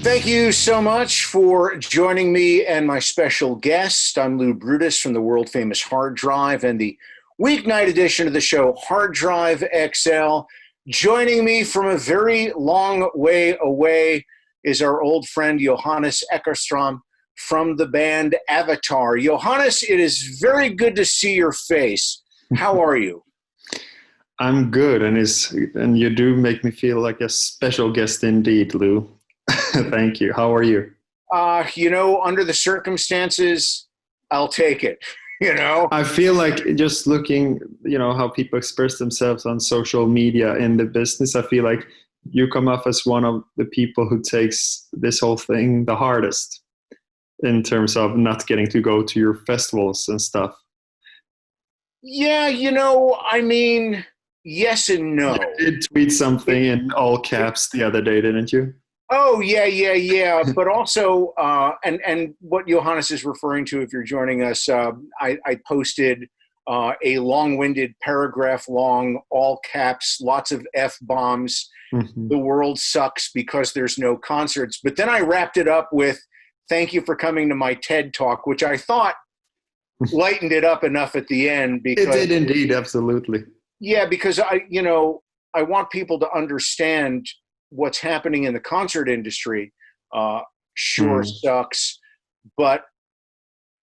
Thank you so much for joining me and my special guest. I'm Lou Brutus from the world famous Hard Drive and the weeknight edition of the show, Hard Drive XL. Joining me from a very long way away is our old friend Johannes Eckerström from the band Avatar. Johannes, it is very good to see your face. How are you? I'm good, and you do make me feel like a special guest indeed, Lou. Thank you. How are you? Under the circumstances, I'll take it. I feel like just looking, how people express themselves on social media in the business, I feel like you come off as one of the people who takes this whole thing the hardest in terms of not getting to go to your festivals and stuff. Yeah, yes and no. You did tweet something in all caps the other day, didn't you? Oh, yeah. But also, and what Johannes is referring to, if you're joining us, I posted a long-winded, paragraph-long, all caps, lots of F-bombs. Mm-hmm. The world sucks because there's no concerts. But then I wrapped it up with, thank you for coming to my TED Talk, which I thought lightened it up enough at the end. Because it did indeed, absolutely. Yeah, because I want people to understand what's happening in the concert industry. Sucks, but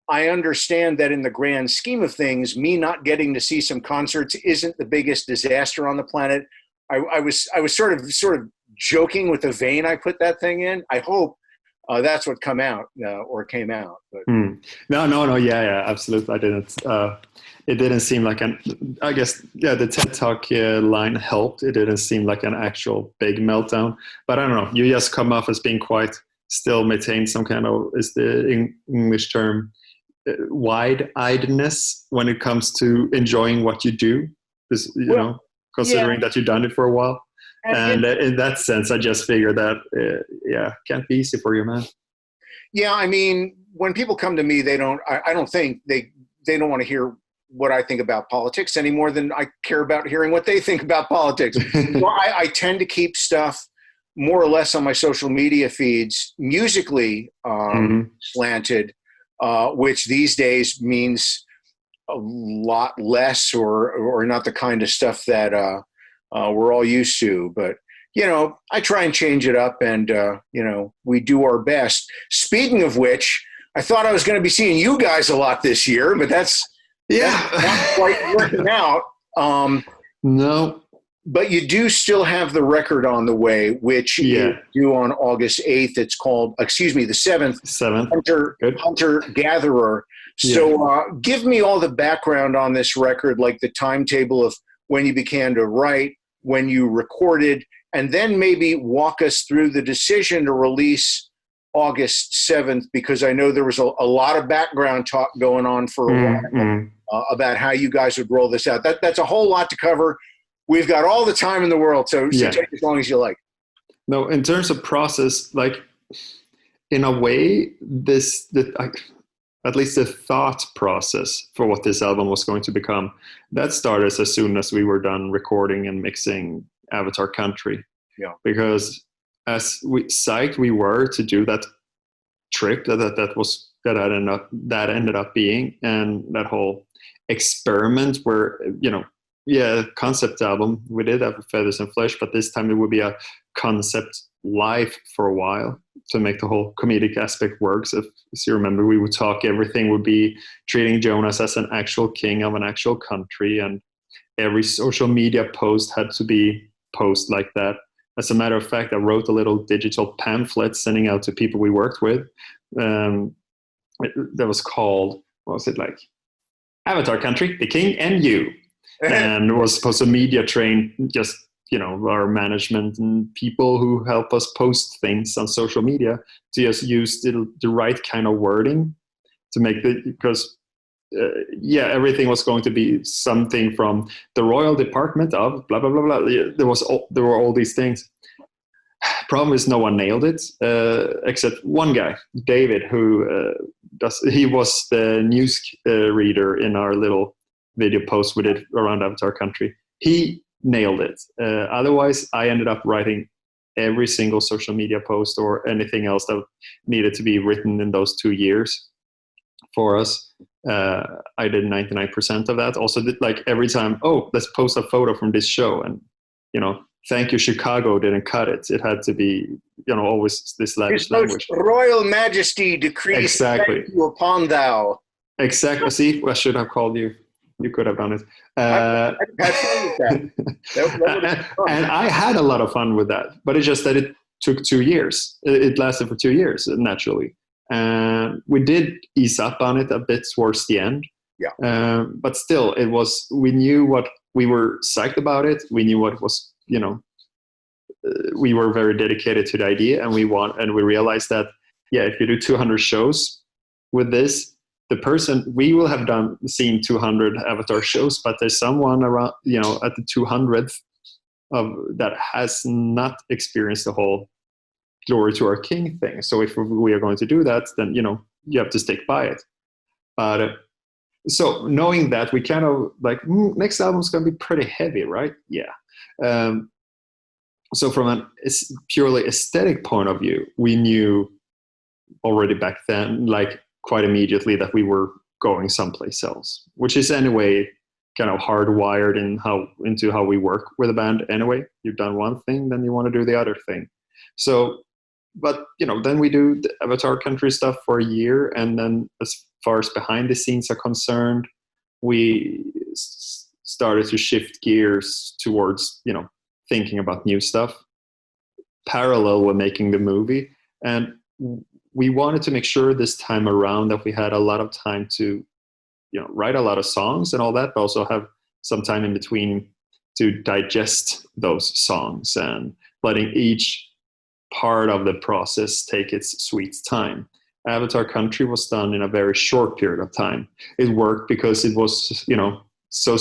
I understand that in the grand scheme of things, me not getting to see some concerts isn't the biggest disaster on the planet. I was sort of joking with the vein I put that thing in. I hope that's what came out. But. No, yeah, absolutely. I didn't. It didn't seem like I guess, the TED Talk line helped. It didn't seem like an actual big meltdown. But I don't know. You just come off as being quite still maintain some kind of, is the English term, wide-eyedness when it comes to enjoying what you do. Because, considering that you've done it for a while. And in that sense, I just figured that, can't be easy for you, man. Yeah, when people come to me, I don't think they don't want to hear what I think about politics any more than I care about hearing what they think about politics. Well, I tend to keep stuff more or less on my social media feeds, musically slanted, which these days means a lot less or not the kind of stuff that we're all used to. But, I try and change it up and, we do our best. Speaking of which, I thought I was going to be seeing you guys a lot this year, but that's not quite working out. No. But you do still have the record on the way, which you do on August 8th. It's called, the 7th. Hunter-Gatherer. So give me all the background on this record, like the timetable of when you began to write, when you recorded, and then maybe walk us through the decision to release August 7th, because I know there was a lot of background talk going on for a while about how you guys would roll this out. That's a whole lot to cover. We've got all the time in the world, so take as long as you like. No, in terms of process, like in a way, at least the thought process for what this album was going to become, that started as soon as we were done recording and mixing Avatar Country. Yeah. Because as psyched we were to do that trip that ended up being, and that whole experiment where, concept album, we did have Feathers and Flesh, but this time it would be a concept live for a while to make the whole comedic aspect work. So if you remember, we would talk, everything would be treating Jonas as an actual king of an actual country, and every social media post had to be post like that. As a matter of fact, I wrote a little digital pamphlet sending out to people we worked with. That was called, what was it, like Avatar Country, the King and You. And it was supposed to media train just, our management and people who help us post things on social media to just use the right kind of wording to make because everything was going to be something from the Royal Department of blah, blah, blah, blah. There were all these things. Problem is no one nailed it, except one guy, David, who he was the news reader in our little video post we did around Avatar Country. He nailed it. Otherwise, I ended up writing every single social media post or anything else that needed to be written in those 2 years for us. I did 99% of that. Also did like every time, oh, let's post a photo from this show, and thank you Chicago didn't cut it. It had to be always this lavish language. Royal Majesty decrees Exactly. thank you upon thou. Exactly. See, I should have called you. You could have done it. I had fun with that. And I had a lot of fun with that, but it's just that it took 2 years. It lasted for 2 years, naturally. And we did ease up on it a bit towards the end. Yeah. But still, we knew what we were psyched about it. We knew what was, we were very dedicated to the idea, and we realized that, if you do 200 shows with this, we will have seen 200 Avatar shows, but there's someone around, at the 200th that has not experienced the whole glory to our king thing. So if we are going to do that, then, you have to stick by it. But so knowing that, we kind of like, next album is going to be pretty heavy, right? Yeah. So from a purely aesthetic point of view, we knew already back then, like quite immediately, that we were going someplace else, which is anyway kind of hardwired into how we work with a band anyway. You've done one thing, then you want to do the other thing. So, but then we do the Avatar country stuff for a year, and then as far as behind the scenes are concerned, we started to shift gears towards thinking about new stuff parallel with making the movie. And we wanted to make sure this time around that we had a lot of time to write a lot of songs and all that, but also have some time in between to digest those songs and letting each part of the process take its sweet time. Avatar Country was done in a very short period of time. It worked because it was, so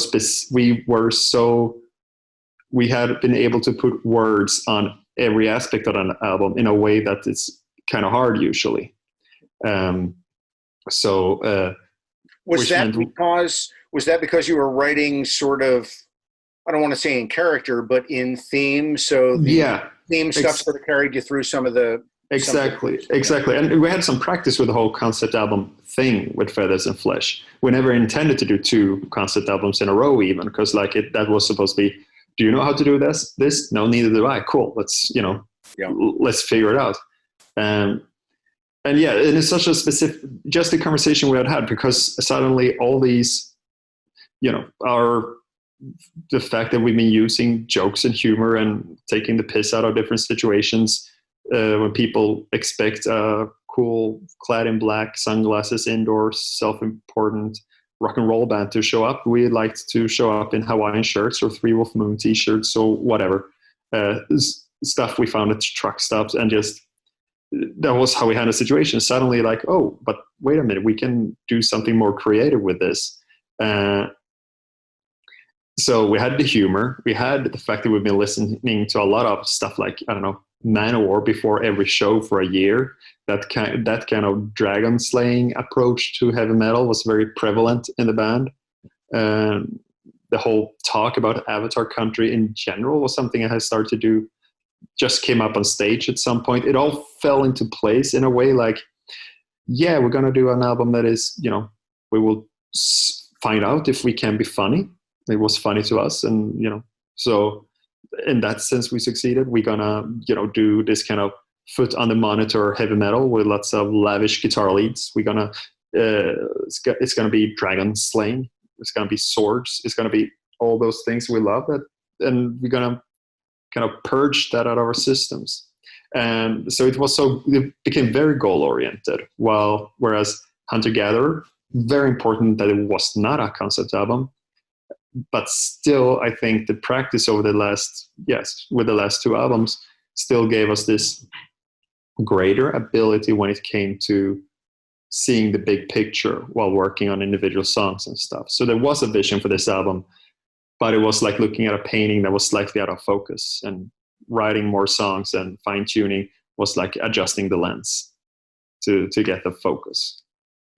we had been able to put words on every aspect of an album in a way that it's kind of hard usually. Was that because you were writing sort of, I don't want to say in character, but in theme? So the theme stuff sort of carried you through some of the... Exactly. And we had some practice with the whole concept album thing with Feathers and Flesh. We never intended to do 2 concept albums in a row even, because that was supposed to be, do you know how to do this? No, neither do I. Cool. Let's, let's figure it out. And it's such a specific, just the conversation we had, because suddenly all these, the fact that we've been using jokes and humor and taking the piss out of different situations, when people expect a cool, clad in black, sunglasses, indoors, self-important rock and roll band to show up, we liked to show up in Hawaiian shirts or Three Wolf Moon t-shirts or whatever, stuff we found at truck stops, and just that was how we had a situation. Suddenly, like, oh, but wait a minute, we can do something more creative with this. So we had the humor, we had the fact that we've been listening to a lot of stuff like, I don't know, Manowar before every show for a year. That kind of dragon slaying approach to heavy metal was very prevalent in the band. The whole talk about Avatar Country in general was something I had started to do, just came up on stage at some point. It all fell into place in a way, like, we're going to do an album that is, we will find out if we can be funny. It was funny to us, and so in that sense we succeeded. We're gonna do this kind of foot on the monitor heavy metal with lots of lavish guitar leads. We're gonna it's gonna be dragon slaying, it's gonna be swords, it's gonna be all those things we love, and we're gonna kind of purge that out of our systems. And so it became very goal oriented, whereas Hunter Gatherer, very important that it was not a concept album. But still, I think the practice over with the last 2 albums still gave us this greater ability when it came to seeing the big picture while working on individual songs and stuff. So there was a vision for this album, but it was like looking at a painting that was slightly out of focus, and writing more songs and fine tuning was like adjusting the lens to get the focus.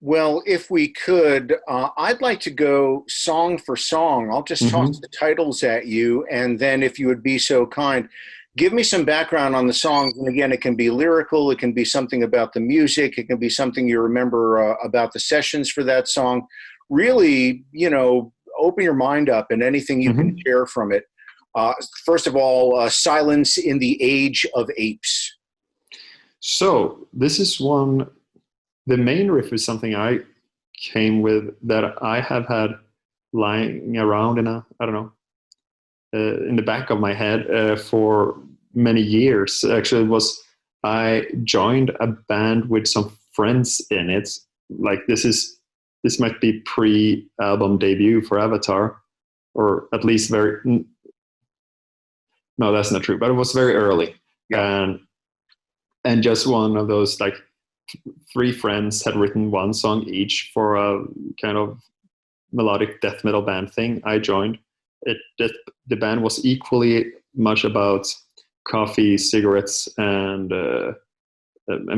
Well, if we could, I'd like to go song for song. I'll just toss the titles at you, and then if you would be so kind, Give me some background on the songs. And again, it can be lyrical. It can be something about the music. It can be something you remember about the sessions for that song. Really, open your mind up and anything you can share from it. First of all, Silence in the Age of Apes. So this is one, the main riff is something I came with that I have had lying around in the back of my head for many years. Actually, I joined a band with some friends in it. Like this might be pre-album debut for Avatar, or at least no, that's not true, but it was very early. Yeah. And just one of those, like, three friends had written one song each for a kind of melodic death metal band thing. I joined it. The band was equally much about coffee, cigarettes, and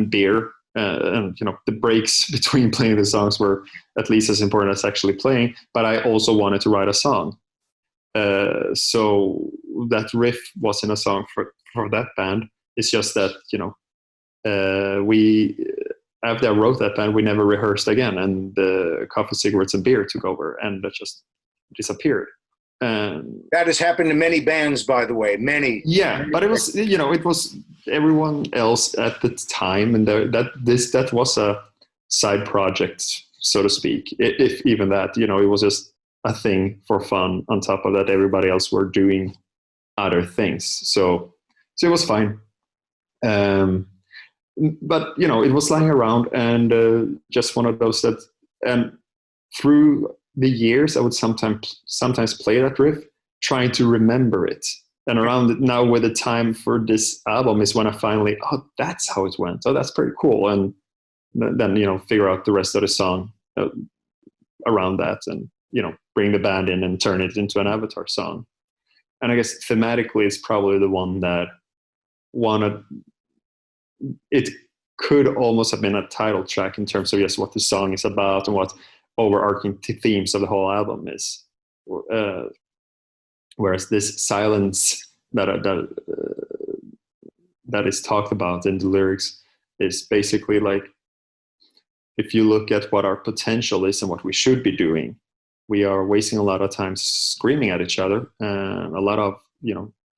beer. And the breaks between playing the songs were at least as important as actually playing. But I also wanted to write a song, so that riff was in a song for that band. It's just that we, after I wrote that band, we never rehearsed again, and the coffee, cigarettes, and beer took over, and that just disappeared. And that has happened to many bands, by the way. Many. Yeah, but it was it was everyone else at the time, and that was a side project, so to speak. If even that, it was just a thing for fun. On top of that, everybody else were doing other things, so it was fine. But it was lying around, and just one of those that, and through the years, I would sometimes play that riff, trying to remember it. And around now, with the time for this album, is when I finally, that's how it went. Oh, that's pretty cool. And then figure out the rest of the song around that, and bring the band in and turn it into an Avatar song. And I guess thematically, it's probably the one that it could almost have been a title track in terms of just what the song is about and what overarching themes of the whole album is. Whereas this silence that is talked about in the lyrics is basically like, if you look at what our potential is and what we should be doing, we are wasting a lot of time screaming at each other, and a lot of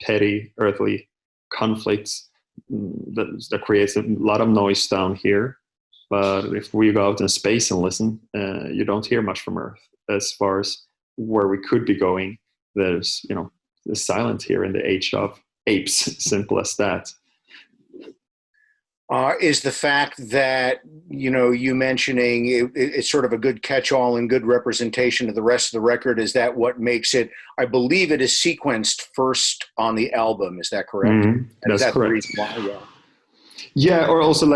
petty earthly conflicts that creates a lot of noise down here. But if we go out in space and listen, you don't hear much from Earth as far as where we could be going. There's there's silence here in the Age of Apes. Simple as that. Is the fact that you mentioning it's sort of a good catch-all and good representation of the rest of the record, is that what makes it? I believe it is sequenced first on the album. Is that correct? Mm-hmm. That's correct. The reason why? Yeah, or also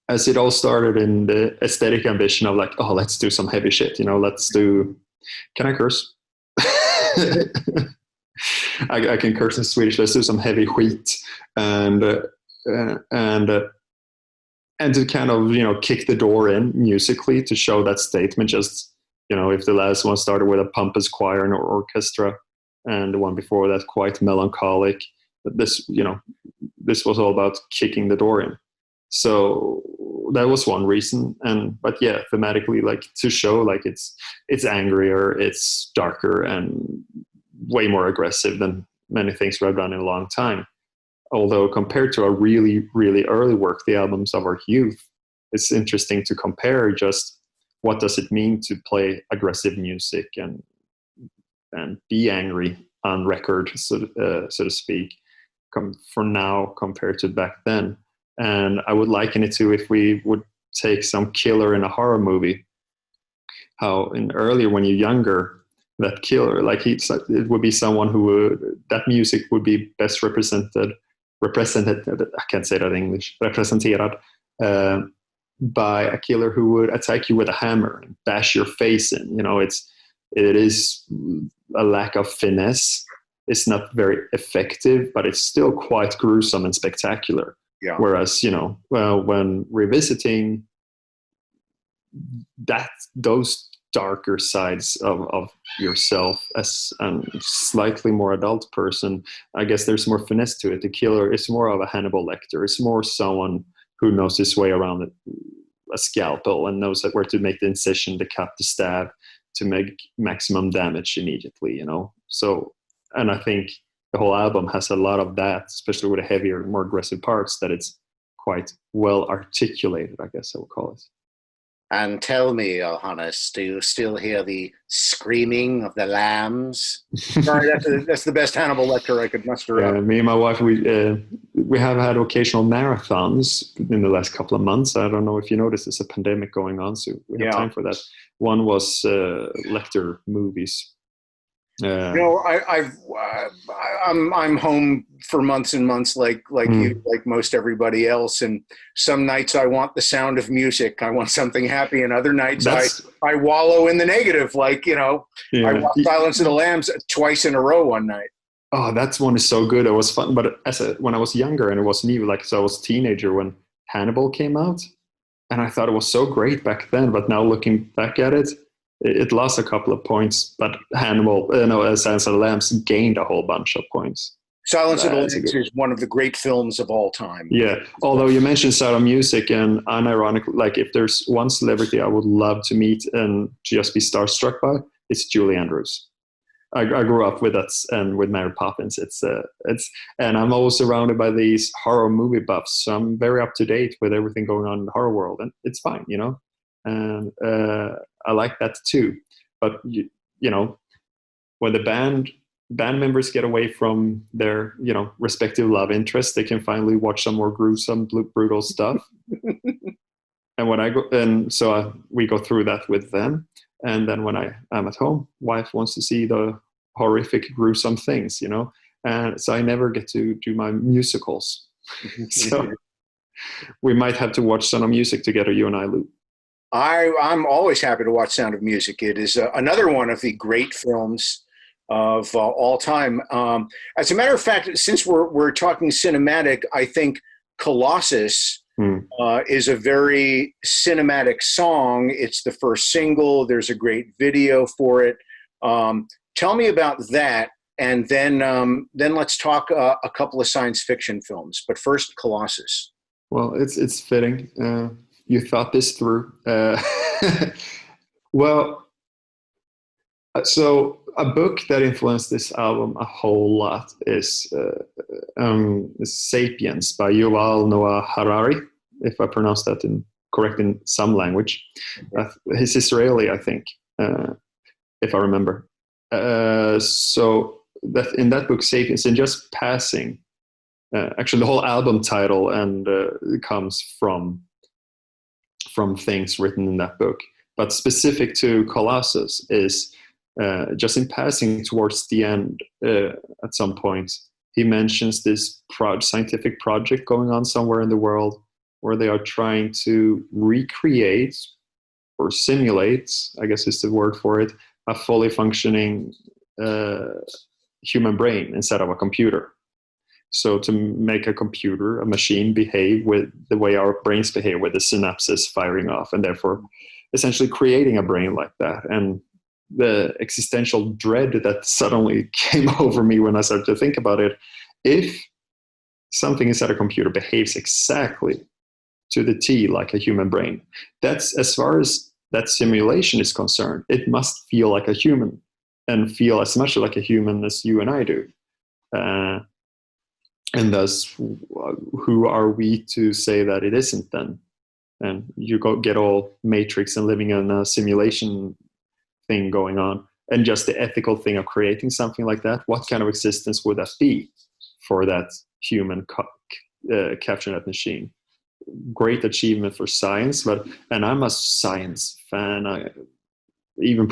as it all started in the aesthetic ambition of let's do some heavy shit. Let's do. Can I curse? I can curse in Swedish. Let's do some heavy wheat and to kind of kick the door in musically, to show that statement. Just if the last one started with a pompous choir and orchestra, and the one before that quite melancholic, this was all about kicking the door in. So that was one reason. But yeah, thematically, to show it's angrier, it's darker, and way more aggressive than many things we've done in a long time. Although compared to our really, really early work, the albums of our youth, it's interesting to compare just what does it mean to play aggressive music and be angry on record, so to speak, for now compared to back then. And I would liken it to if we would take some killer in a horror movie, how earlier when you're younger, that killer, it would be someone that music would be best represented, I can't say that in English, representerad, by a killer who would attack you with a hammer and bash your face in. It is a lack of finesse. It's not very effective, but it's still quite gruesome and spectacular. Yeah. Whereas, when revisiting those darker sides of yourself as a slightly more adult person. I guess there's more finesse to it. The killer is more of a Hannibal Lecter. It's more someone who knows his way around a scalpel and knows where to make the incision, the cut, the stab, to make maximum damage immediately, you know? So, and I think the whole album has a lot of that, especially with the heavier, more aggressive parts, that it's quite well articulated, I guess I would call it. And tell me, Johannes, do you still hear the screaming of the lambs? Sorry, that's the best Hannibal Lecter I could muster up. Me and my wife, we have had occasional marathons in the last couple of months. I don't know if you noticed, there's a pandemic going on, so we have time for that. One was Lecter movies. I'm home for months and months, like you, like most everybody else. And some nights I want the sound of music. I want something happy, and other nights I wallow in the negative. Like, I watched Silence of the Lambs twice in a row one night. Oh, that one is so good. It was fun, but when I was younger, and it was new, so I was a teenager when Hannibal came out, and I thought it was so great back then. But now looking back at it, it lost a couple of points, but Silence of the Lambs gained a whole bunch of points. Silence of the Lambs is one of the great films of all time. Yeah, although you mentioned Sound of Music, and unironically, like if there's one celebrity I would love to meet and just be starstruck by, it's Julie Andrews. I grew up with that and with Mary Poppins. And I'm always surrounded by these horror movie buffs, so I'm very up to date with everything going on in the horror world, and it's fine, And I like that too. But when the band members get away from their respective love interests, they can finally watch some more gruesome, brutal stuff. And when I go, we go through that with them. And then when I am at home, wife wants to see the horrific, gruesome things, And so I never get to do my musicals. So we might have to watch Sound of Music together, you and I, Lou. I'm always happy to watch Sound of Music. It is another one of the great films of all time. As a matter of fact, since we're talking cinematic, I think Colossus is a very cinematic song. It's the first single. There's a great video for it. Tell me about that, and then let's talk a couple of science fiction films. But first, Colossus. Well, it's fitting. You thought this through. Well, so a book that influenced this album a whole lot is Sapiens by Yuval Noah Harari, if I pronounce that correct in some language. He's Israeli, I think, if I remember. So that in that book, Sapiens, in just passing, actually the whole album title comes from things written in that book. But specific to Colossus is just in passing towards the end, at some point, he mentions this scientific project going on somewhere in the world where they are trying to recreate or simulate, I guess is the word for it, a fully functioning human brain instead of a computer. So to make a computer, a machine, behave with the way our brains behave, with the synapses firing off, and therefore essentially creating a brain like that. And the existential dread that suddenly came over me when I started to think about it, if something inside a computer behaves exactly to the T like a human brain, that's, as far as that simulation is concerned, it must feel like a human and feel as much like a human as you and I do. And thus, who are we to say that it isn't then? And you get all Matrix and living in a simulation thing going on. And just the ethical thing of creating something like that, what kind of existence would that be for that human capturing that machine? Great achievement for science, and I'm a science fan. I even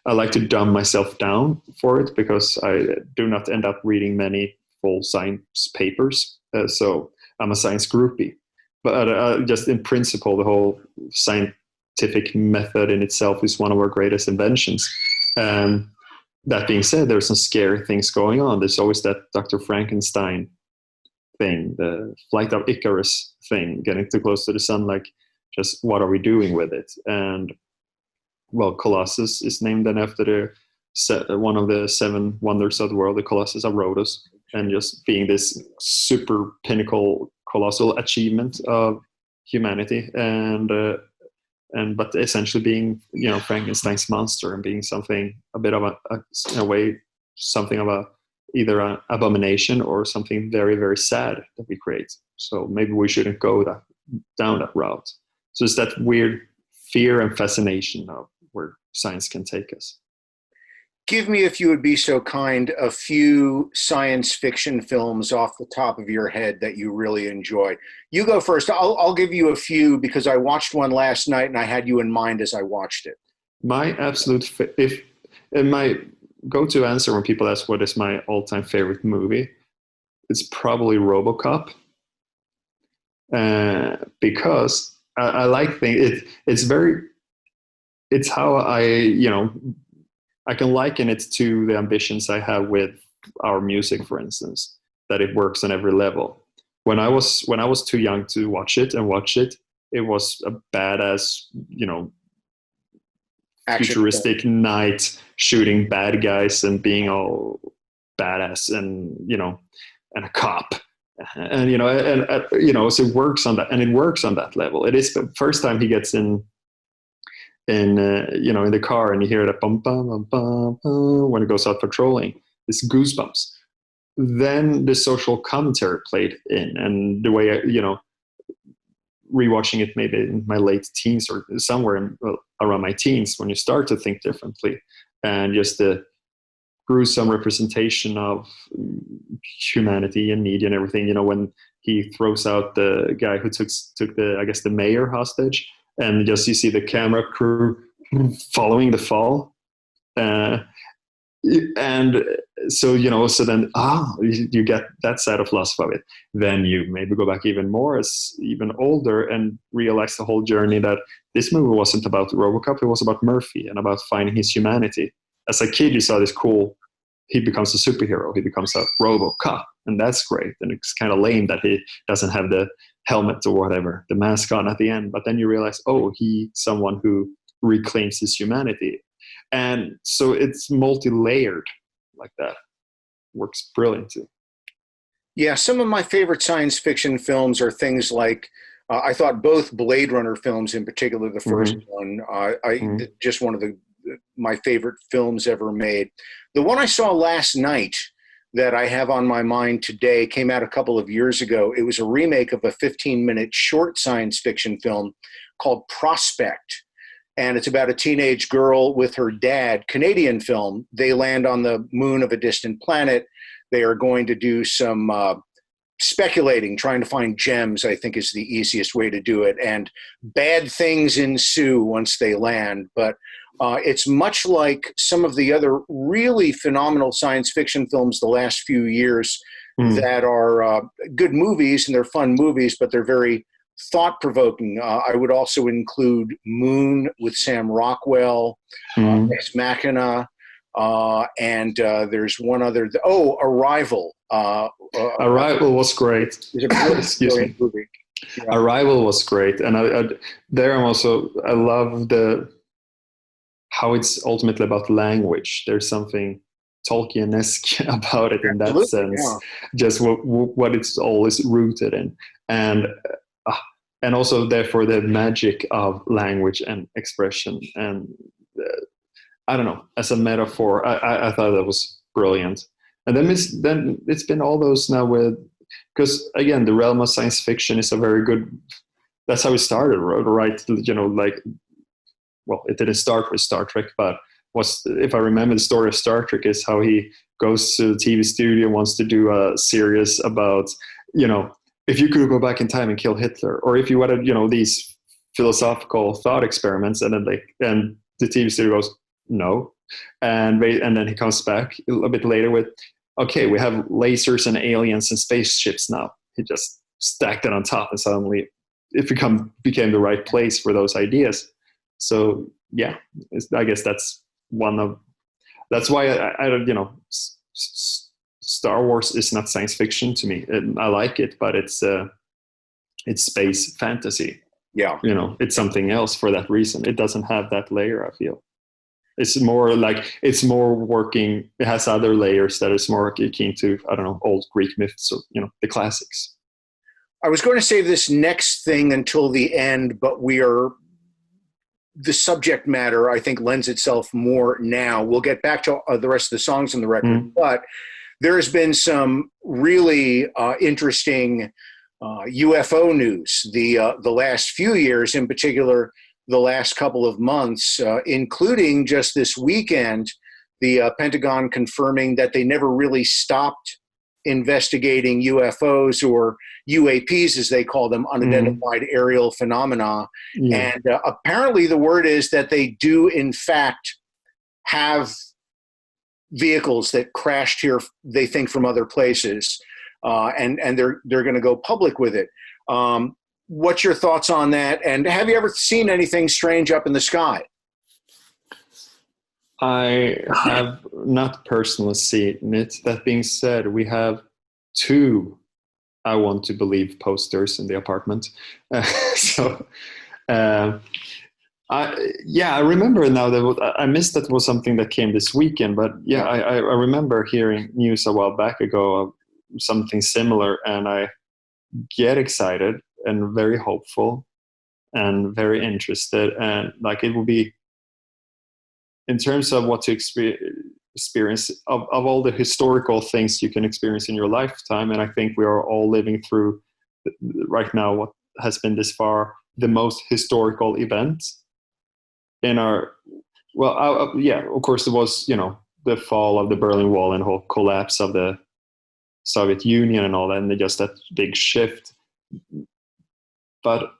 I like to dumb myself down for it because I do not end up reading many full science papers. So I'm a science groupie. But just in principle, the whole scientific method in itself is one of our greatest inventions. That being said, there's some scary things going on. There's always that Dr. Frankenstein thing, the flight of Icarus thing, getting too close to the sun. Like, just what are we doing with it? And well, Colossus is named then after one of the seven wonders of the world, the Colossus of Rhodos, and just being this super pinnacle, colossal achievement of humanity, and but essentially being, you know, Frankenstein's monster and being something a bit of in a way something of a either an abomination or something very, very sad that we create. So maybe we shouldn't go down that route. So it's that weird fear and fascination of where science can take us. Give me, if you would be so kind, a few science fiction films off the top of your head that you really enjoy. You go first. I'll give you a few because I watched one last night and I had you in mind as I watched it. My absolute my go-to answer when people ask what is my all-time favorite movie, it's probably Robocop, because I like things. It's how I can liken it to the ambitions I have with our music, for instance, that it works on every level. When I was too young to watch it, it was a badass, futuristic knight shooting bad guys and being all badass and and a cop, and so it works on that, and it works on that level. It is the first time he gets in the car and you hear that bum bum bum bum bum when it goes out patrolling. It's goosebumps. Then the social commentary played in, and the way rewatching it maybe in my late teens or somewhere around my teens, when you start to think differently, and just the gruesome representation of humanity and media and everything. When he throws out the guy who took the mayor hostage, and just you see the camera crew following the fall, and so then you get that side of philosophy of it. Then you maybe go back even more as even older and realize the whole journey that this movie wasn't about Robocop, it was about Murphy and about finding his humanity. As a kid, you saw this cool, he becomes a superhero, he becomes a Robocop, and that's great. And it's kind of lame that he doesn't have the helmet or whatever, the mask on at the end. But then you realize, he's someone who reclaims his humanity. And so it's multi-layered like that. Works brilliantly. Yeah, some of my favorite science fiction films are things like, I thought both Blade Runner films, in particular the first one, just one of my favorite films ever made. The one I saw last night that I have on my mind today came out a couple of years ago. It was a remake of a 15-minute short science fiction film called Prospect. And it's about a teenage girl with her dad, Canadian film. They land on the moon of a distant planet. They are going to do some speculating, trying to find gems, I think is the easiest way to do it. And bad things ensue once they land. But it's much like some of the other really phenomenal science fiction films the last few years that are good movies, and they're fun movies, but they're very thought-provoking. I would also include Moon with Sam Rockwell, Ex Machina, and there's one other. Arrival. Arrival was great. It's a brilliant movie. Yeah. Arrival was great, and I love how it's ultimately about language. There's something Tolkien-esque about it in that sense. Yeah. Just what it's always rooted in, and also therefore the magic of language and expression. And I don't know, as a metaphor, I thought that was brilliant. And then it's been all those now because again, the realm of science fiction is a very good. That's how it started, right? Well, it didn't start with Star Trek, but if I remember the story of Star Trek, is how he goes to the TV studio, wants to do a series about, if you could go back in time and kill Hitler, or if you wanted, these philosophical thought experiments, and then the TV studio goes, no. And then he comes back a bit later with, okay, we have lasers and aliens and spaceships now. He just stacked it on top, and suddenly it became the right place for those ideas. So yeah, I guess that's that's why I don't, Star Wars is not science fiction to me. I like it, but it's space fantasy. Yeah. It's something else for that reason. It doesn't have that layer, I feel. It's more like, it's more working. It has other layers that is more akin to, I don't know, old Greek myths, or, the classics. I was going to save this next thing until the end, but the subject matter, I think, lends itself more now. We'll get back to the rest of the songs on the record, but there has been some really interesting UFO news the last few years, in particular the last couple of months, including just this weekend, the Pentagon confirming that they never really stopped investigating UFOs, or UAPs as they call them, unidentified aerial phenomena. Yeah. And apparently the word is that they do in fact have vehicles that crashed here, they think, from other places, and they're going to go public with it. What's your thoughts on that? And have you ever seen anything strange up in the sky? I have not personally seen it. That being said, we have 2, I want to believe, posters in the apartment. I remember now that I missed that was something that came this weekend, but I remember hearing news a while back ago of something similar, and I get excited and very hopeful and very interested, and like it will be, in terms of what to experience of all the historical things you can experience in your lifetime. And I think we are all living through right now what has been this far the most historical event in our, of course there was, the fall of the Berlin Wall and whole collapse of the Soviet Union and all that, and just that big shift. But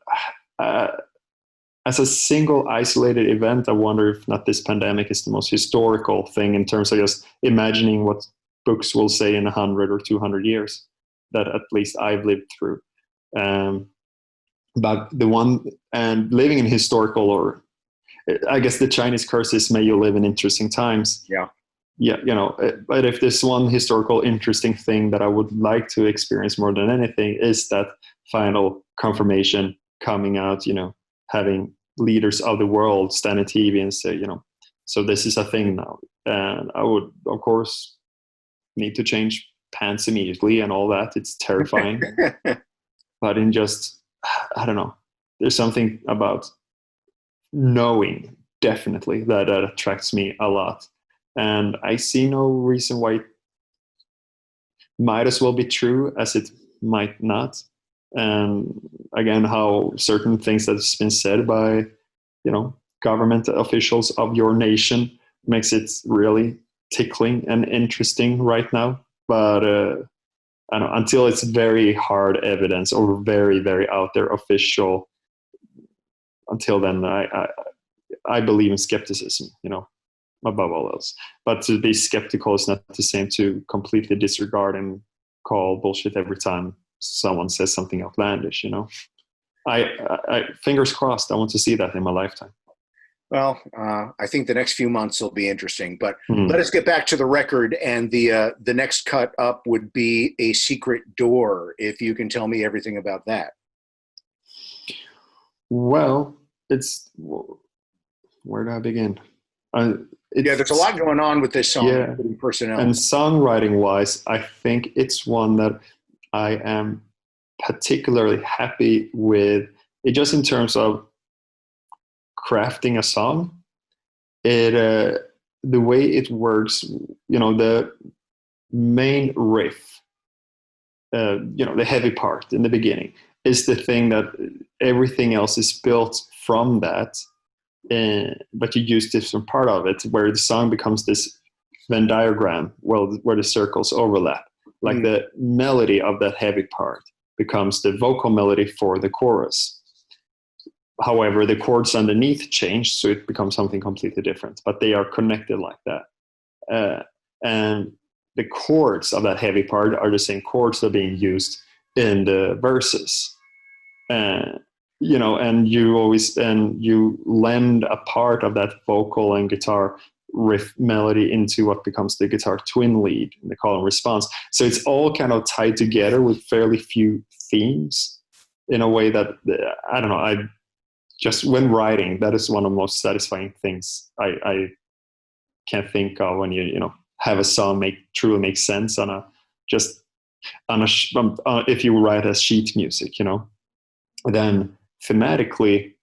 as a single isolated event, I wonder if not this pandemic is the most historical thing in terms of just imagining what books will say in 100 or 200 years that at least I've lived through. But the one, and living in historical, or I guess the Chinese curse is, may you live in interesting times. Yeah. Yeah, but if there's one historical interesting thing that I would like to experience more than anything, is that final confirmation coming out, having leaders of the world stand on TV and say, so this is a thing now. And I would, of course, need to change pants immediately and all that. It's terrifying. But in just, I don't know, there's something about knowing, definitely, that attracts me a lot. And I see no reason why it might as well be true as it might not. And again, how certain things that's been said by, government officials of your nation makes it really tickling and interesting right now. But I don't know, until it's very hard evidence or very, very out there official, until then, I believe in skepticism, above all else. But to be skeptical is not the same to completely disregard and call bullshit every time someone says something outlandish. I fingers crossed, I want to see that in my lifetime. Well, I think the next few months will be interesting, but let us get back to the record. And the next cut up would be A Secret Door, if you can tell me everything about that. Well, where do I begin? There's a lot going on with this song, yeah, personnel. And songwriting wise, I think it's one that I am particularly happy with. It just in terms of crafting a song, the way it works, the main riff, the heavy part in the beginning is the thing that everything else is built from that. But you use different part of it where the song becomes this Venn diagram, where the circles overlap. Like the melody of that heavy part becomes the vocal melody for the chorus. However, the chords underneath change, so it becomes something completely different, but they are connected like that. And the chords of that heavy part are the same chords that are being used in the verses. And you lend a part of that vocal and guitar riff melody into what becomes the guitar twin lead in the call and response. So it's all kind of tied together with fairly few themes in a way that, I don't know, just when writing, that is one of the most satisfying things I can think of, when you know, have a song truly make sense if you write as sheet music, you know. Then thematically,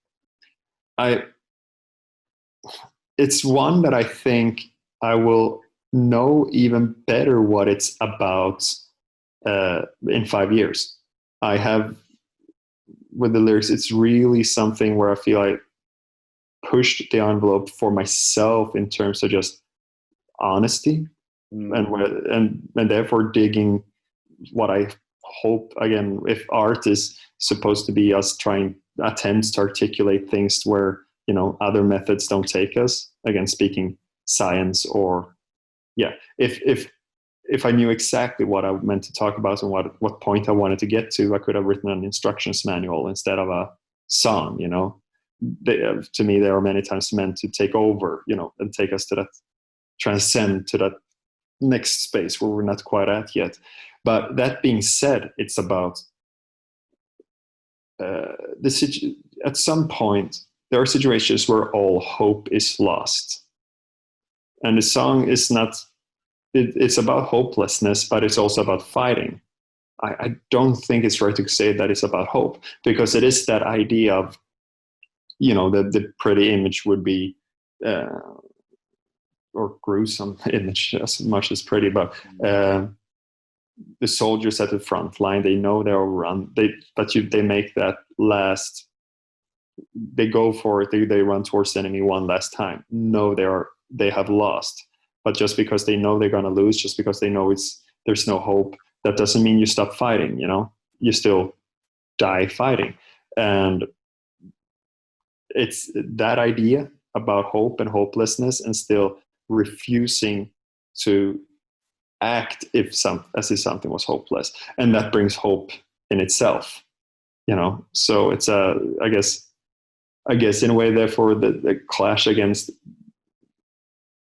it's one that I think I will know even better what it's about in 5 years. I have, with the lyrics, it's really something where I feel I pushed the envelope for myself in terms of just honesty, and therefore digging what I hope, again, if art is supposed to be us trying attempts to articulate things where, you know, other methods don't take us, again, speaking science, or if I knew exactly what I meant to talk about and what point I wanted to get to, I could have written an instructions manual instead of a song, you know. To me, they are many times meant to take over, you know, and take us to that, transcend to that next space where we're not quite at yet. But that being said, it's about at some point, there are situations where all hope is lost. And the song is not, it's about hopelessness, but it's also about fighting. I don't think it's right to say that it's about hope, because it is that idea of, you know, the pretty image would be, or gruesome image as much as pretty, but the soldiers at the front line, they know they're run, they make that last, they go for it, they run towards the enemy one last time. No, they have lost. But just because they know they're going to lose, just because they know there's no hope, that doesn't mean you stop fighting, you know. You still die fighting. And it's that idea about hope and hopelessness, and still refusing to act as if something was hopeless, and that brings hope in itself, you know. So it's I guess in a way, therefore, the clash against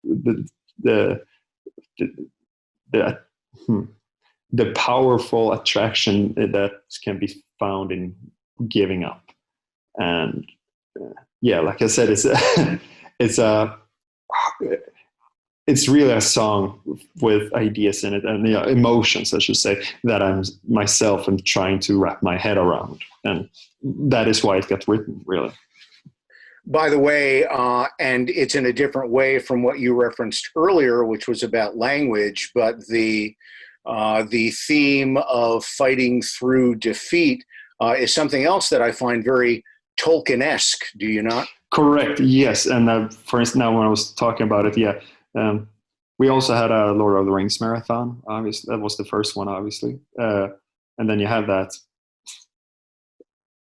the powerful attraction that can be found in giving up. And like I said, it's really a song with ideas in it, and emotions, I should say, that I'm myself am trying to wrap my head around, and that is why it got written, really. By the way, and it's in a different way from what you referenced earlier, which was about language, but the theme of fighting through defeat is something else that I find very Tolkien-esque. Do you not? Correct. Yes. And for instance, now when I was talking about it, we also had a Lord of the Rings marathon. Obviously, that was the first one, obviously. And then you have that.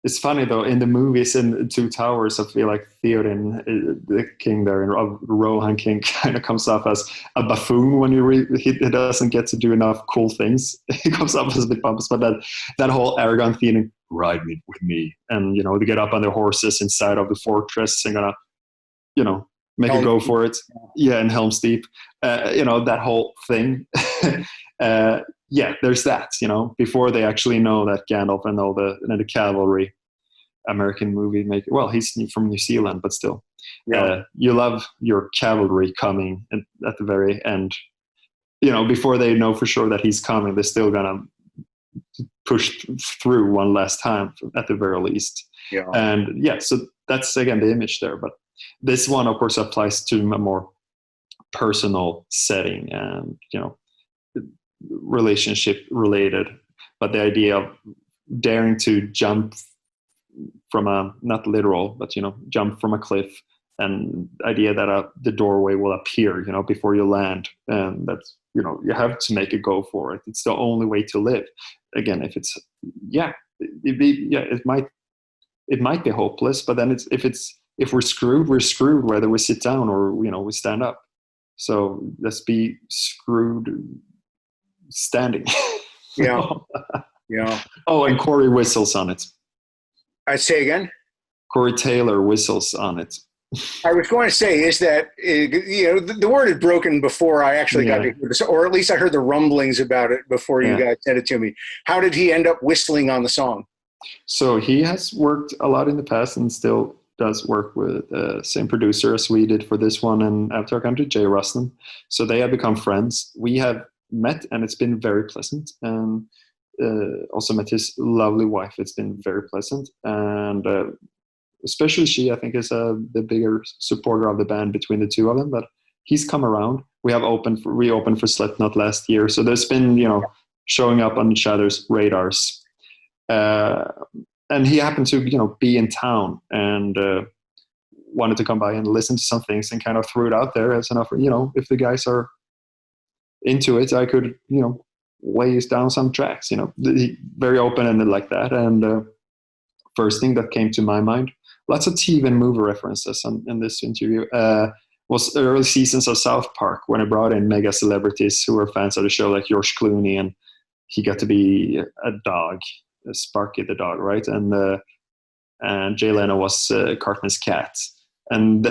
It's funny though, in the movies, in Two Towers, I feel like Theoden, the king there, and Rohan King, kind of comes off as a buffoon when he doesn't get to do enough cool things. He comes off as a bit pompous, but that whole arrogant feeling, ride me with me, and you know, they get up on their horses inside of the fortress and gonna, you know, make a go for it. Yeah, in Helm's Deep, you know, that whole thing. There's that, you know, before they actually know that Gandalf and all the cavalry, American movie maker. Well, he's from New Zealand, but still, you love your cavalry coming at the very end. You know, before they know for sure that he's coming, they're still gonna push through one last time at the very least. Yeah. And so that's again the image there. But this one, of course, applies to a more personal setting and, you know, relationship related, but the idea of daring to jump from not literal, but, you know, jump from a cliff, and idea that the doorway will appear, you know, before you land, and that's, you know, you have to make a go for it. It's the only way to live. Again, if it's it might be hopeless, but then if we're screwed, whether we sit down or, you know, we stand up. So let's be screwed standing. Yeah. Oh, and Corey whistles on it. I say again? Corey Taylor whistles on it. I was going to say, is that, you know, the word had broken before I actually got to hear this, or at least I heard the rumblings about it before you guys sent it to me. How did he end up whistling on the song? So he has worked a lot in the past, and still does work with same producer as we did for this one in Avatar Country, Jay Rustin. So they have become friends. We have met, and it's been very pleasant. And also met his lovely wife. It's been very pleasant. And especially she, I think, is the bigger supporter of the band between the two of them. But he's come around. We reopened for Slipknot last year. So there's been, showing up on each other's radars. And he happened to, be in town and wanted to come by and listen to some things, and kind of threw it out there as an offer. If the guys are into it, I could, lay down some tracks. Very open-ended like that. And first thing that came to my mind, lots of TV and movie references in this interview, was early seasons of South Park, when I brought in mega celebrities who were fans of the show, like George Clooney, and he got to be a dog. Sparky the dog, right? And Jay Leno was Cartman's cat. And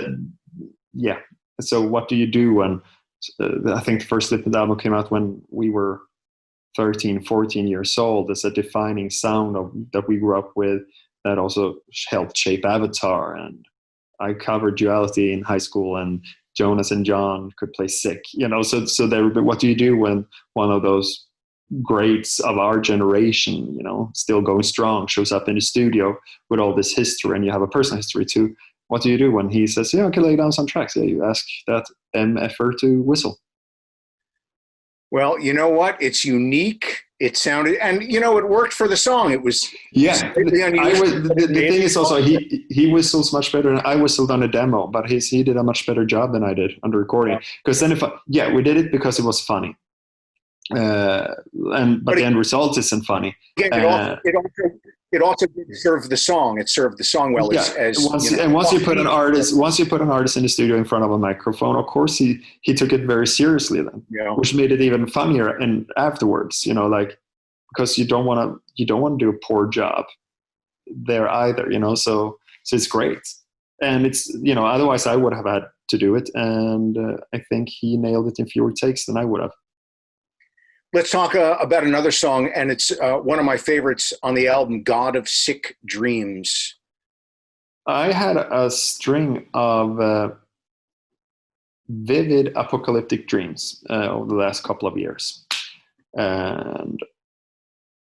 so what do you do when I think the first Slipknot album came out when we were 13, 14 years old? It's a defining sound that we grew up with, that also helped shape Avatar. And I covered Duality in high school, and Jonas and John could play Sick, so what do you do when one of those greats of our generation, still going strong, shows up in the studio with all this history, and you have a personal history too? What do you do when he says, I can lay down some tracks? You ask that MFer to whistle. Well, you know what? It's unique. It sounded, and it worked for the song. It was the thing is also he whistles much better than I whistled on a demo, but he did a much better job than I did on the recording. Because then we did it because it was funny. But the end result isn't funny. Again, it also didn't serve the song. It served the song well. Once you put an artist in the studio in front of a microphone, of course he took it very seriously then, which made it even funnier. And afterwards, because you don't want to do a poor job there either, so it's great. And it's otherwise I would have had to do it, and I think he nailed it in fewer takes than I would have. Let's talk about another song, and it's one of my favorites on the album, God of Sick Dreams. I had a string of vivid apocalyptic dreams over the last couple of years. And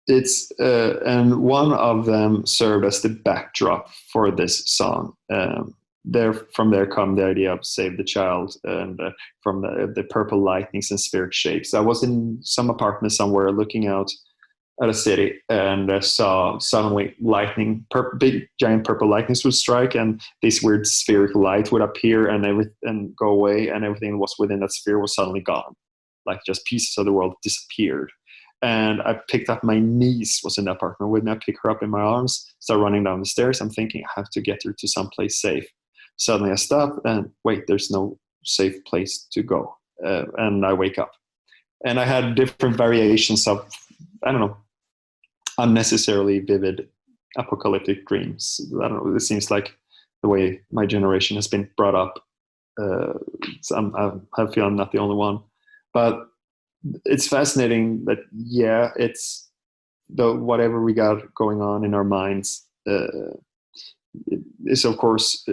and one of them served as the backdrop for this song. From there come the idea of Save the Child, and from the purple lightnings and spirit shapes. I was in some apartment somewhere looking out at a city, and saw suddenly big giant purple lightnings would strike, and this weird spherical light would appear and go away, and everything that was within that sphere was suddenly gone. Like just pieces of the world disappeared. And I picked up, my niece was in the apartment with me. I picked her up in my arms, start running down the stairs. I'm thinking I have to get her to someplace safe. Suddenly I stop and wait, there's no safe place to go. And I wake up. And I had different variations of, unnecessarily vivid apocalyptic dreams. I don't know, it seems like the way my generation has been brought up. I feel I'm not the only one. But it's fascinating that, it's whatever we got going on in our minds is, of course,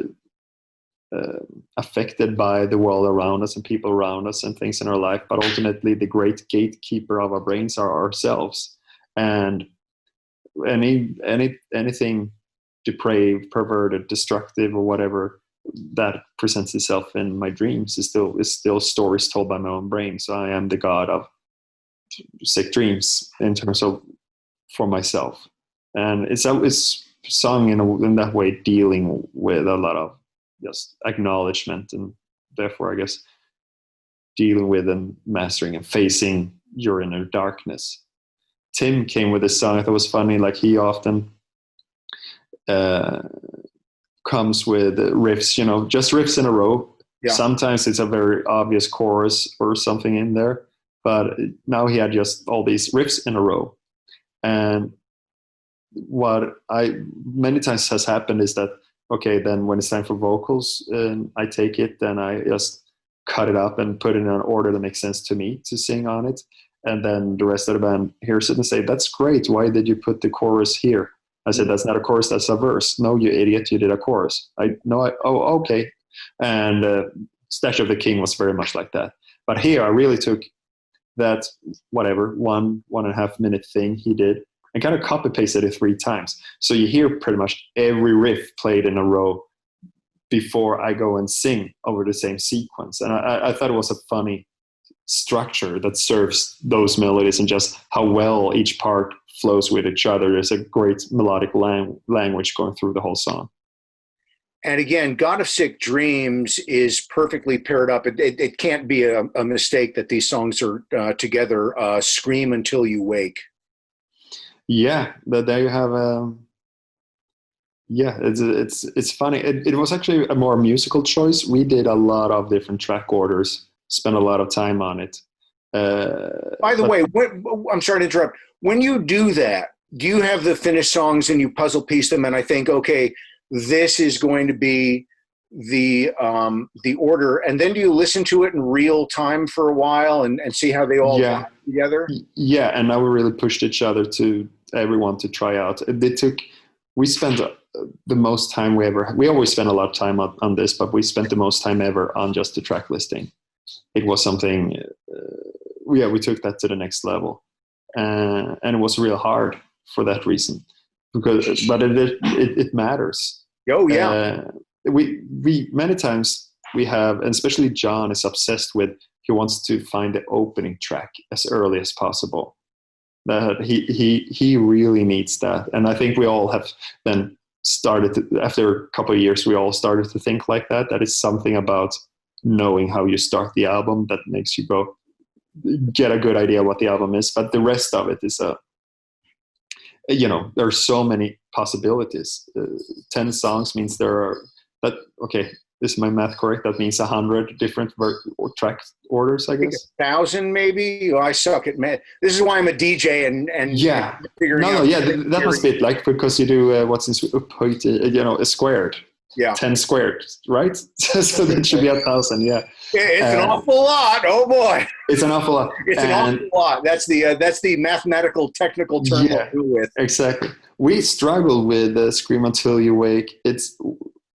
affected by the world around us and people around us and things in our life, but ultimately the great gatekeeper of our brains are ourselves. And anything depraved, perverted, destructive, or whatever that presents itself in my dreams is still stories told by my own brain. So I am the god of sick dreams in terms of for myself, and it's sung in that way, dealing with a lot of just acknowledgement, and therefore I guess dealing with and mastering and facing your inner darkness. Tim came with this song. I thought it was funny. Like, he often comes with riffs, just riffs in a row. Yeah. Sometimes it's a very obvious chorus or something in there, but now he had just all these riffs in a row. And what many times has happened is that, okay, then when it's time for vocals, I take it, then I just cut it up and put it in an order that makes sense to me to sing on it. And then the rest of the band hears it and say, that's great. Why did you put the chorus here? I said, that's not a chorus, that's a verse. No, you idiot, you did a chorus. Oh, okay. And Statue of the King was very much like that. But here I really took that, whatever, 1.5 minute thing he did and kind of copy pasted it 3 times. So you hear pretty much every riff played in a row before I go and sing over the same sequence. And I thought it was a funny structure that serves those melodies and just how well each part flows with each other. There's a great melodic language going through the whole song. And again, God of Sick Dreams is perfectly paired up. It can't be a mistake that these songs are together. Scream Until You Wake. Yeah, but there you have. Yeah, it's funny. It was actually a more musical choice. We did a lot of different track orders, spent a lot of time on it. By the way, I'm sorry to interrupt. When you do that, do you have the finished songs and you puzzle piece them and I think, okay, this is going to be the order, and then do you listen to it in real time for a while and see how they all work together? Yeah, and now we really pushed each other to everyone to try out. We spent the most time we always spend a lot of time on this, but we spent the most time ever on just the track listing. It was something, we took that to the next level. And it was real hard for that reason, but it matters. Oh yeah. We many times we have, and especially John is obsessed with, he wants to find the opening track as early as possible. That he really needs that. And I think we all have then started to, after a couple of years, we all started to think like that. That is something about knowing how you start the album that makes you go get a good idea what the album is. But the rest of it is there are so many possibilities. 10 songs means there are okay, is my math correct? That means 100 different track orders, I guess. 1,000 maybe. Oh, I suck at math. This is why I'm a DJ and yeah. Figuring out. That must be it. Like, because you do what's in squared. Yeah. 10 squared, right? So that should be 1,000. Yeah. It's an awful lot. Oh boy. It's an awful lot. It's an awful lot. That's the mathematical technical term we'll do with. Exactly. We struggle with Scream Until You Wake.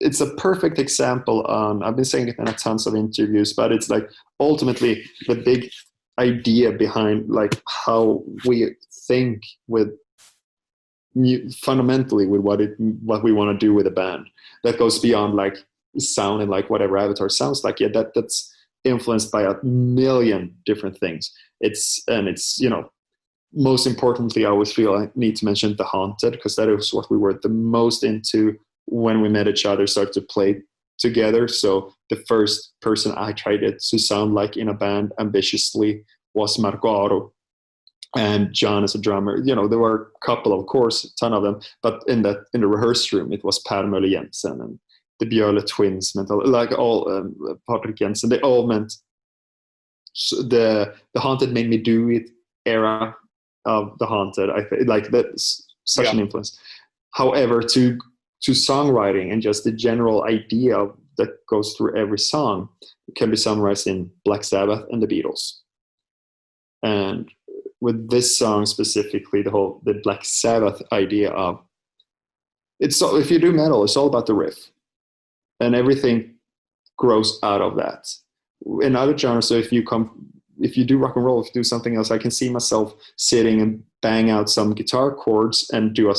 It's a perfect example on, I've been saying it in a tons of interviews, but it's like ultimately the big idea behind like how we think with fundamentally with what we want to do with a band that goes beyond like sound and like whatever Avatar sounds like. Yeah, that's influenced by 1 million different things. It's most importantly, I always feel I need to mention The Haunted, because that is what we were the most into when we met each other, started to play together. So the first person I tried it to sound like in a band ambitiously was Marco Aro, and John as a drummer. There were a couple, of course, a ton of them, but in the rehearsal room, it was Per Möller Jensen and the Björle twins, like all Patrick Jensen. They all meant the Haunted made me do it era of The Haunted. I think like that's such an influence. However, to songwriting and just the general idea that goes through every song can be summarized in Black Sabbath and the Beatles. And with this song specifically, the Black Sabbath idea of if you do metal, it's all about the riff, and everything grows out of that. In other genres, so if you do rock and roll, if you do something else, I can see myself sitting and bang out some guitar chords and do a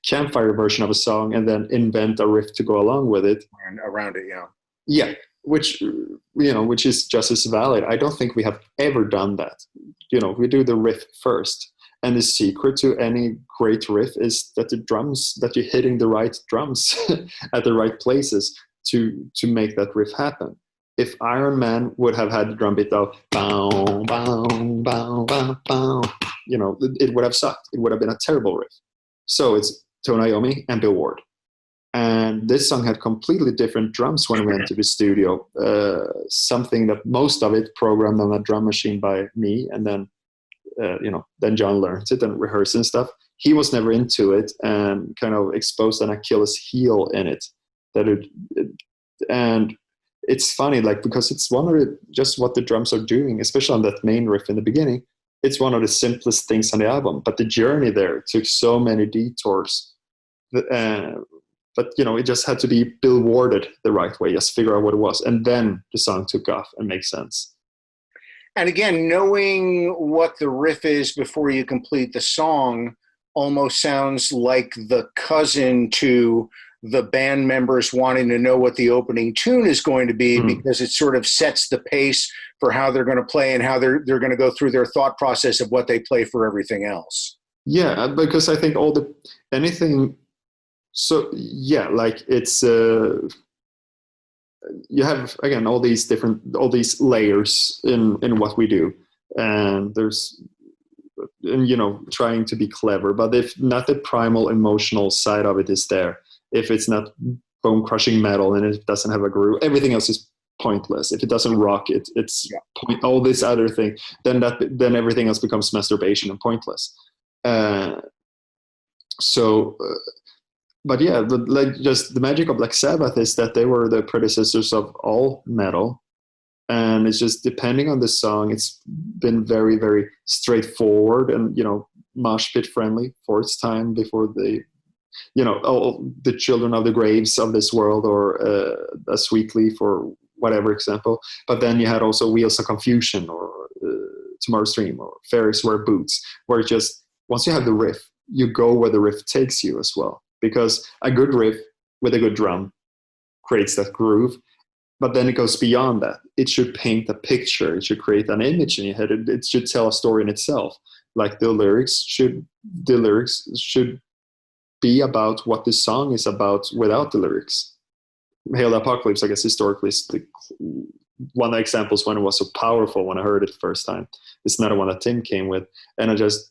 campfire version of a song, and then invent a riff to go along with it and around it. Yeah, which is just as valid. I don't think we have ever done that. We do the riff first, and the secret to any great riff is that that you're hitting the right drums at the right places to make that riff happen. If Iron Man would have had the drum beat of bow, bow, bow, bow, bow, it would have sucked. It would have been a terrible riff. So it's Tony Iommi and Bill Ward. And this song had completely different drums when we went to the studio. Something that most of it programmed on a drum machine by me, and then then John learned it and rehearsed and stuff. He was never into it and kind of exposed an Achilles heel in it. And it's funny, like, because it's just what the drums are doing, especially on that main riff in the beginning. it's one of the simplest things on the album, but the journey there took so many detours. But it just had to be billboarded the right way, just figure out what it was, and then the song took off and makes sense. And again, knowing what the riff is before you complete the song almost sounds like the cousin to the band members wanting to know what the opening tune is going to be, because it sort of sets the pace for how they're going to play and how they're going to go through their thought process of what they play for everything else. Yeah, because I think anything. So yeah, like it's you have again all these layers in what we do, and trying to be clever, but if not the primal emotional side of it is there, if it's not bone crushing metal and it doesn't have a groove, everything else is pointless. If it doesn't rock, all this other thing, then everything else becomes masturbation and pointless. But yeah, just the magic of Black Sabbath is that they were the predecessors of all metal, and it's just depending on the song, it's been very, very straightforward and mosh pit friendly for its time before they, all the Children of the Graves of this world, or a Sweet Leaf, or whatever example. But then you had also Wheels of Confusion, or Tomorrow's Dream, or Fairies Wear Boots, where just once you have the riff, you go where the riff takes you as well. Because a good riff with a good drum creates that groove, but then it goes beyond that. It should paint a picture. It should create an image in your head. It should tell a story in itself. Like the lyrics should be about what the song is about without the lyrics. Hail the Apocalypse, I guess, historically is one of the examples when it was so powerful when I heard it the first time. It's another one that Tim came with, and I just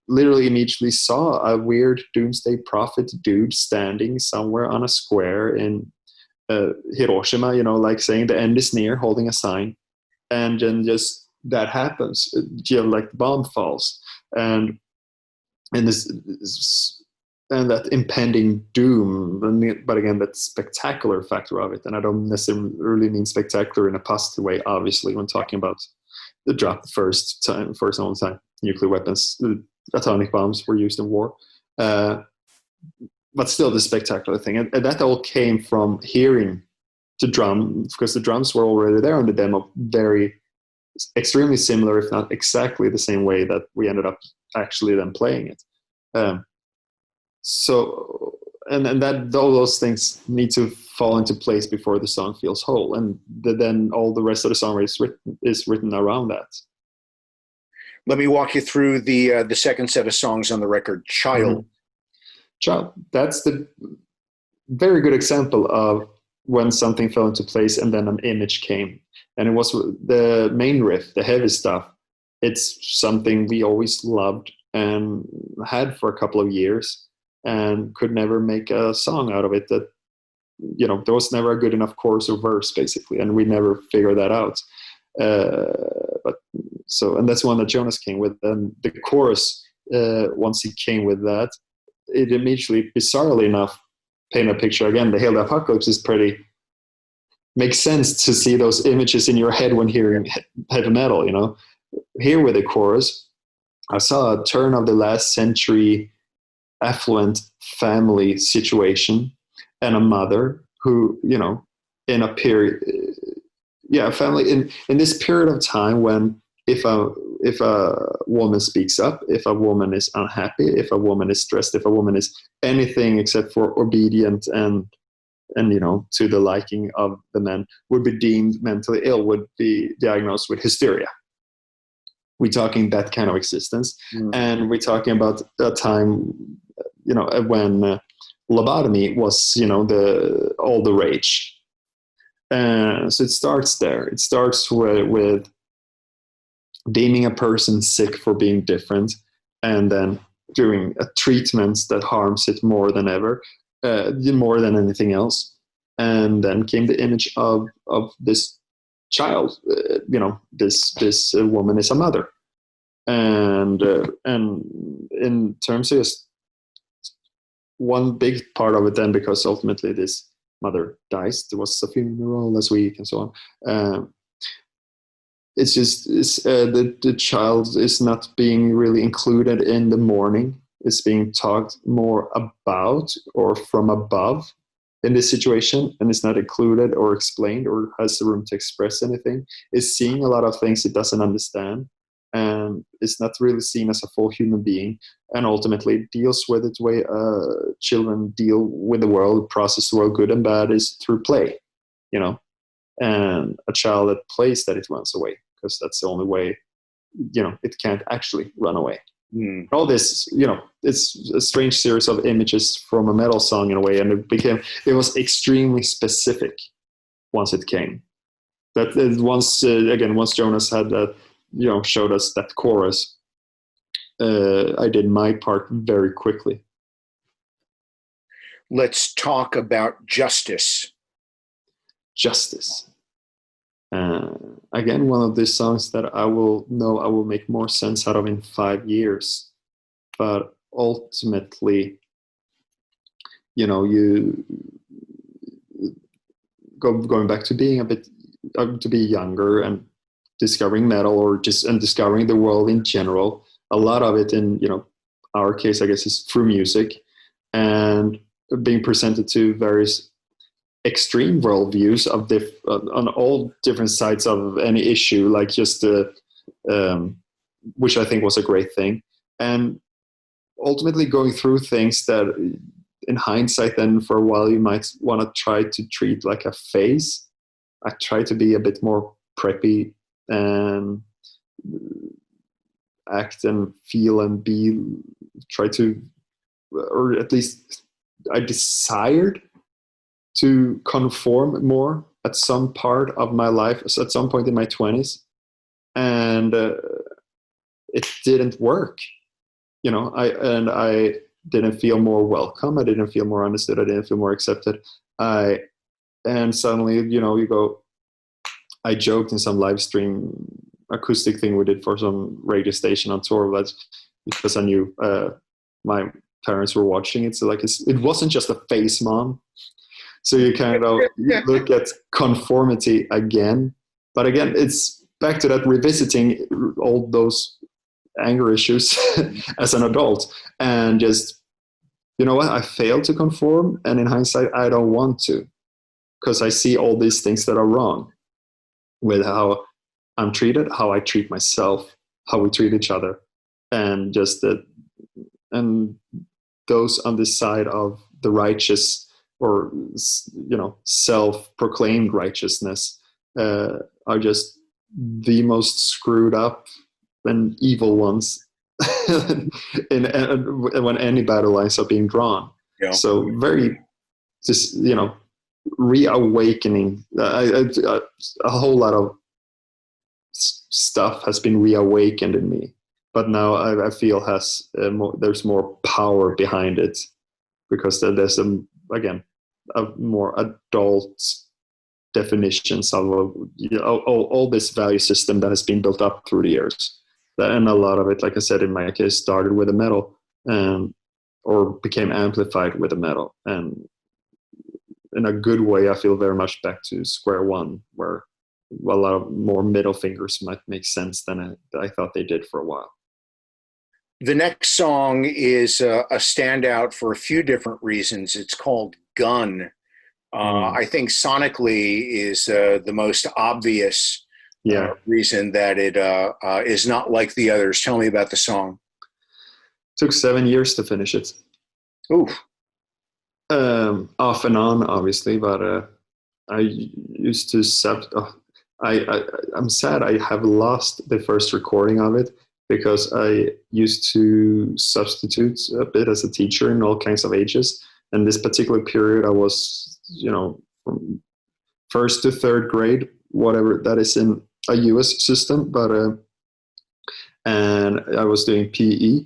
literally immediately saw a weird doomsday prophet dude standing somewhere on a square in Hiroshima, like saying the end is near, holding a sign, and then just that happens, like the bomb falls, and that impending doom, but again, that spectacular factor of it, and I don't necessarily mean spectacular in a positive way, obviously, when talking about the drop the first and only time nuclear weapons, atomic bombs were used in war, but still the spectacular thing, and that all came from hearing the drum, because the drums were already there on the demo, very extremely similar, if not exactly the same way that we ended up actually then playing it. So that all those things need to fall into place before the song feels whole, and then all the rest of the song is written around that. Let me walk you through the second set of songs on the record, Child. Mm-hmm. Child, that's the very good example of when something fell into place and then an image came. And it was the main riff, the heavy stuff. It's something we always loved and had for a couple of years, and could never make a song out of it. That, there was never a good enough chorus or verse, basically, and we never figured that out. And that's one that Jonas came with. And the chorus, once he came with that, it immediately, bizarrely enough, painted a picture. Again, the Hail the Apocalypse is makes sense to see those images in your head when hearing heavy metal, Here with the chorus, I saw a turn of the last century affluent family situation, and a mother who, in a period, family in this period of time when if a woman speaks up, if a woman is unhappy, if a woman is stressed, if a woman is anything except for obedient and to the liking of the men, would be deemed mentally ill, would be diagnosed with hysteria. We're talking that kind of existence. And we're talking about a time, when lobotomy was, all the rage. So it starts there. It starts with deeming a person sick for being different, and then doing a treatment that harms it more than ever, more than anything else. And then came the image of this child. This woman is a mother, and in terms of just one big part of it, then, because ultimately this mother dies. There was a funeral last week and so on. it's just the child is not being really included in the mourning. It's being talked more about or from above in this situation, and it's not included or explained or has the room to express anything. It's seeing a lot of things it doesn't understand, and it's not really seen as a full human being, and ultimately deals with it the way children deal with the world, process the world, good and bad, is through play, and a child that plays that it runs away, because that's the only way, it can't actually run away. All this, it's a strange series of images from a metal song in a way, and it was extremely specific once it came. That once Jonas had that, showed us that chorus, I did my part very quickly. Let's talk about Justice. Justice. Again, one of these songs that I will make more sense out of in 5 years. But ultimately, you going back to being to be younger and discovering metal, and discovering the world in general. A lot of it in, our case, I guess, is through music, and being presented to various extreme worldviews on all different sides of any issue, like just which I think was a great thing, and ultimately going through things that in hindsight then for a while you might want to try to treat like a phase. I try to be a bit more preppy and act and feel and try to, or at least I desired to conform more at some part of my life, at some point in my 20s, and it didn't work. I didn't feel more welcome. I didn't feel more understood. I didn't feel more accepted. And suddenly, you go. I joked in some live stream acoustic thing we did for some radio station on tour, but because I knew my parents were watching it, so it wasn't just a face, Mom. So you kind of look at conformity again. But again, it's back to that revisiting all those anger issues as an adult. And just, you know what, I failed to conform. And in hindsight, I don't want to. Because I see all these things that are wrong with how I'm treated, how I treat myself, how we treat each other. And just that, and those on the side of the righteous, or self-proclaimed righteousness, are just the most screwed up and evil ones when any battle lines are being drawn. Yeah. So very just reawakening. A whole lot of stuff has been reawakened in me, but now I feel there's more power behind it, because there's a more adult definitions of all this value system that has been built up through the years. And a lot of it, like I said, in my case, started with the metal, or became amplified with the metal. And in a good way, I feel very much back to square one, where a lot of more middle fingers might make sense than I thought they did for a while. The next song is a standout for a few different reasons. It's called Gun. I think sonically is the most obvious reason that it is not like the others. Tell me about the song. Took 7 years to finish it. Oof. Off and on, obviously, but I used to I'm sad I have lost the first recording of it, because I used to substitute a bit as a teacher in all kinds of ages. And this particular period, I was, from first to third grade, whatever that is in a US system, but and I was doing PE.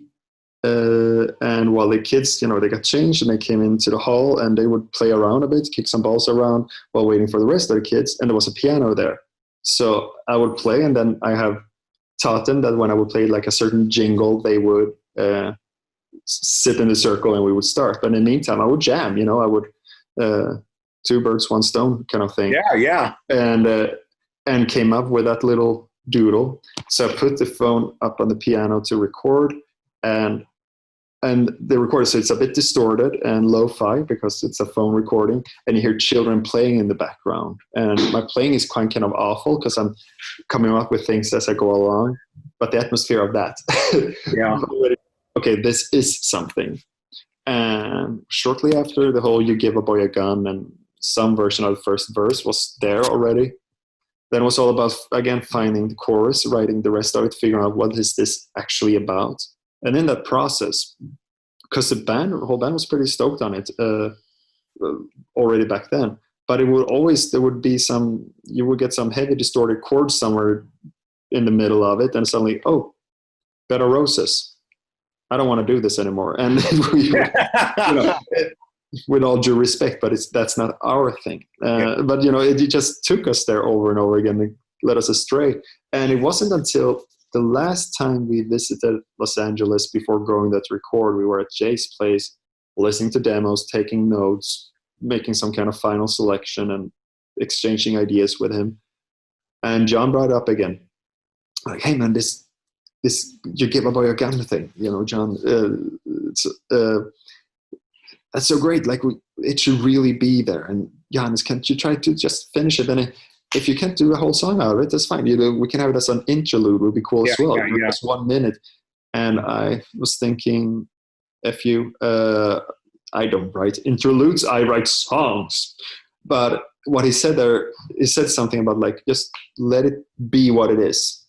And while the kids, they got changed and they came into the hall and they would play around a bit, kick some balls around while waiting for the rest of the kids. And there was a piano there. So I would play, and then I have taught them that when I would play like a certain jingle, they would sit in a circle and we would start. But in the meantime, I would jam, I would two birds, one stone kind of thing. Yeah. And came up with that little doodle. So I put the phone up on the piano to record, and the recorder, so it's a bit distorted and lo-fi because it's a phone recording, and you hear children playing in the background. And my playing is quite kind of awful because I'm coming up with things as I go along, but the atmosphere of that. Yeah. Okay, this is something. And shortly after, the whole "You Give a Boy a Gun" and some version of the first verse was there already. Then it was all about, again, finding the chorus, writing the rest of it, figuring out what is this actually about. And in that process, because the whole band was pretty stoked on it already back then, but you would get some heavy distorted chords somewhere in the middle of it, and suddenly, oh, Bed of Roses. I don't want to do this anymore. And with all due respect, but that's not our thing. But it just took us there over and over again. It led us astray. And it wasn't until the last time we visited Los Angeles before going there to record, we were at Jay's place, listening to demos, taking notes, making some kind of final selection, and exchanging ideas with him. And John brought it up again, like, "Hey man, this You Give a Boy a Gun thing, John, that's so great. Like, it should really be there. And Johannes, can't you try to just finish it? And if you can't do a whole song out of it, that's fine. We can have it as an interlude. Would be cool as well. Just 1 minute." And I was thinking, I don't write interludes. I write songs. But what he said there, he said something about, like, just let it be what it is,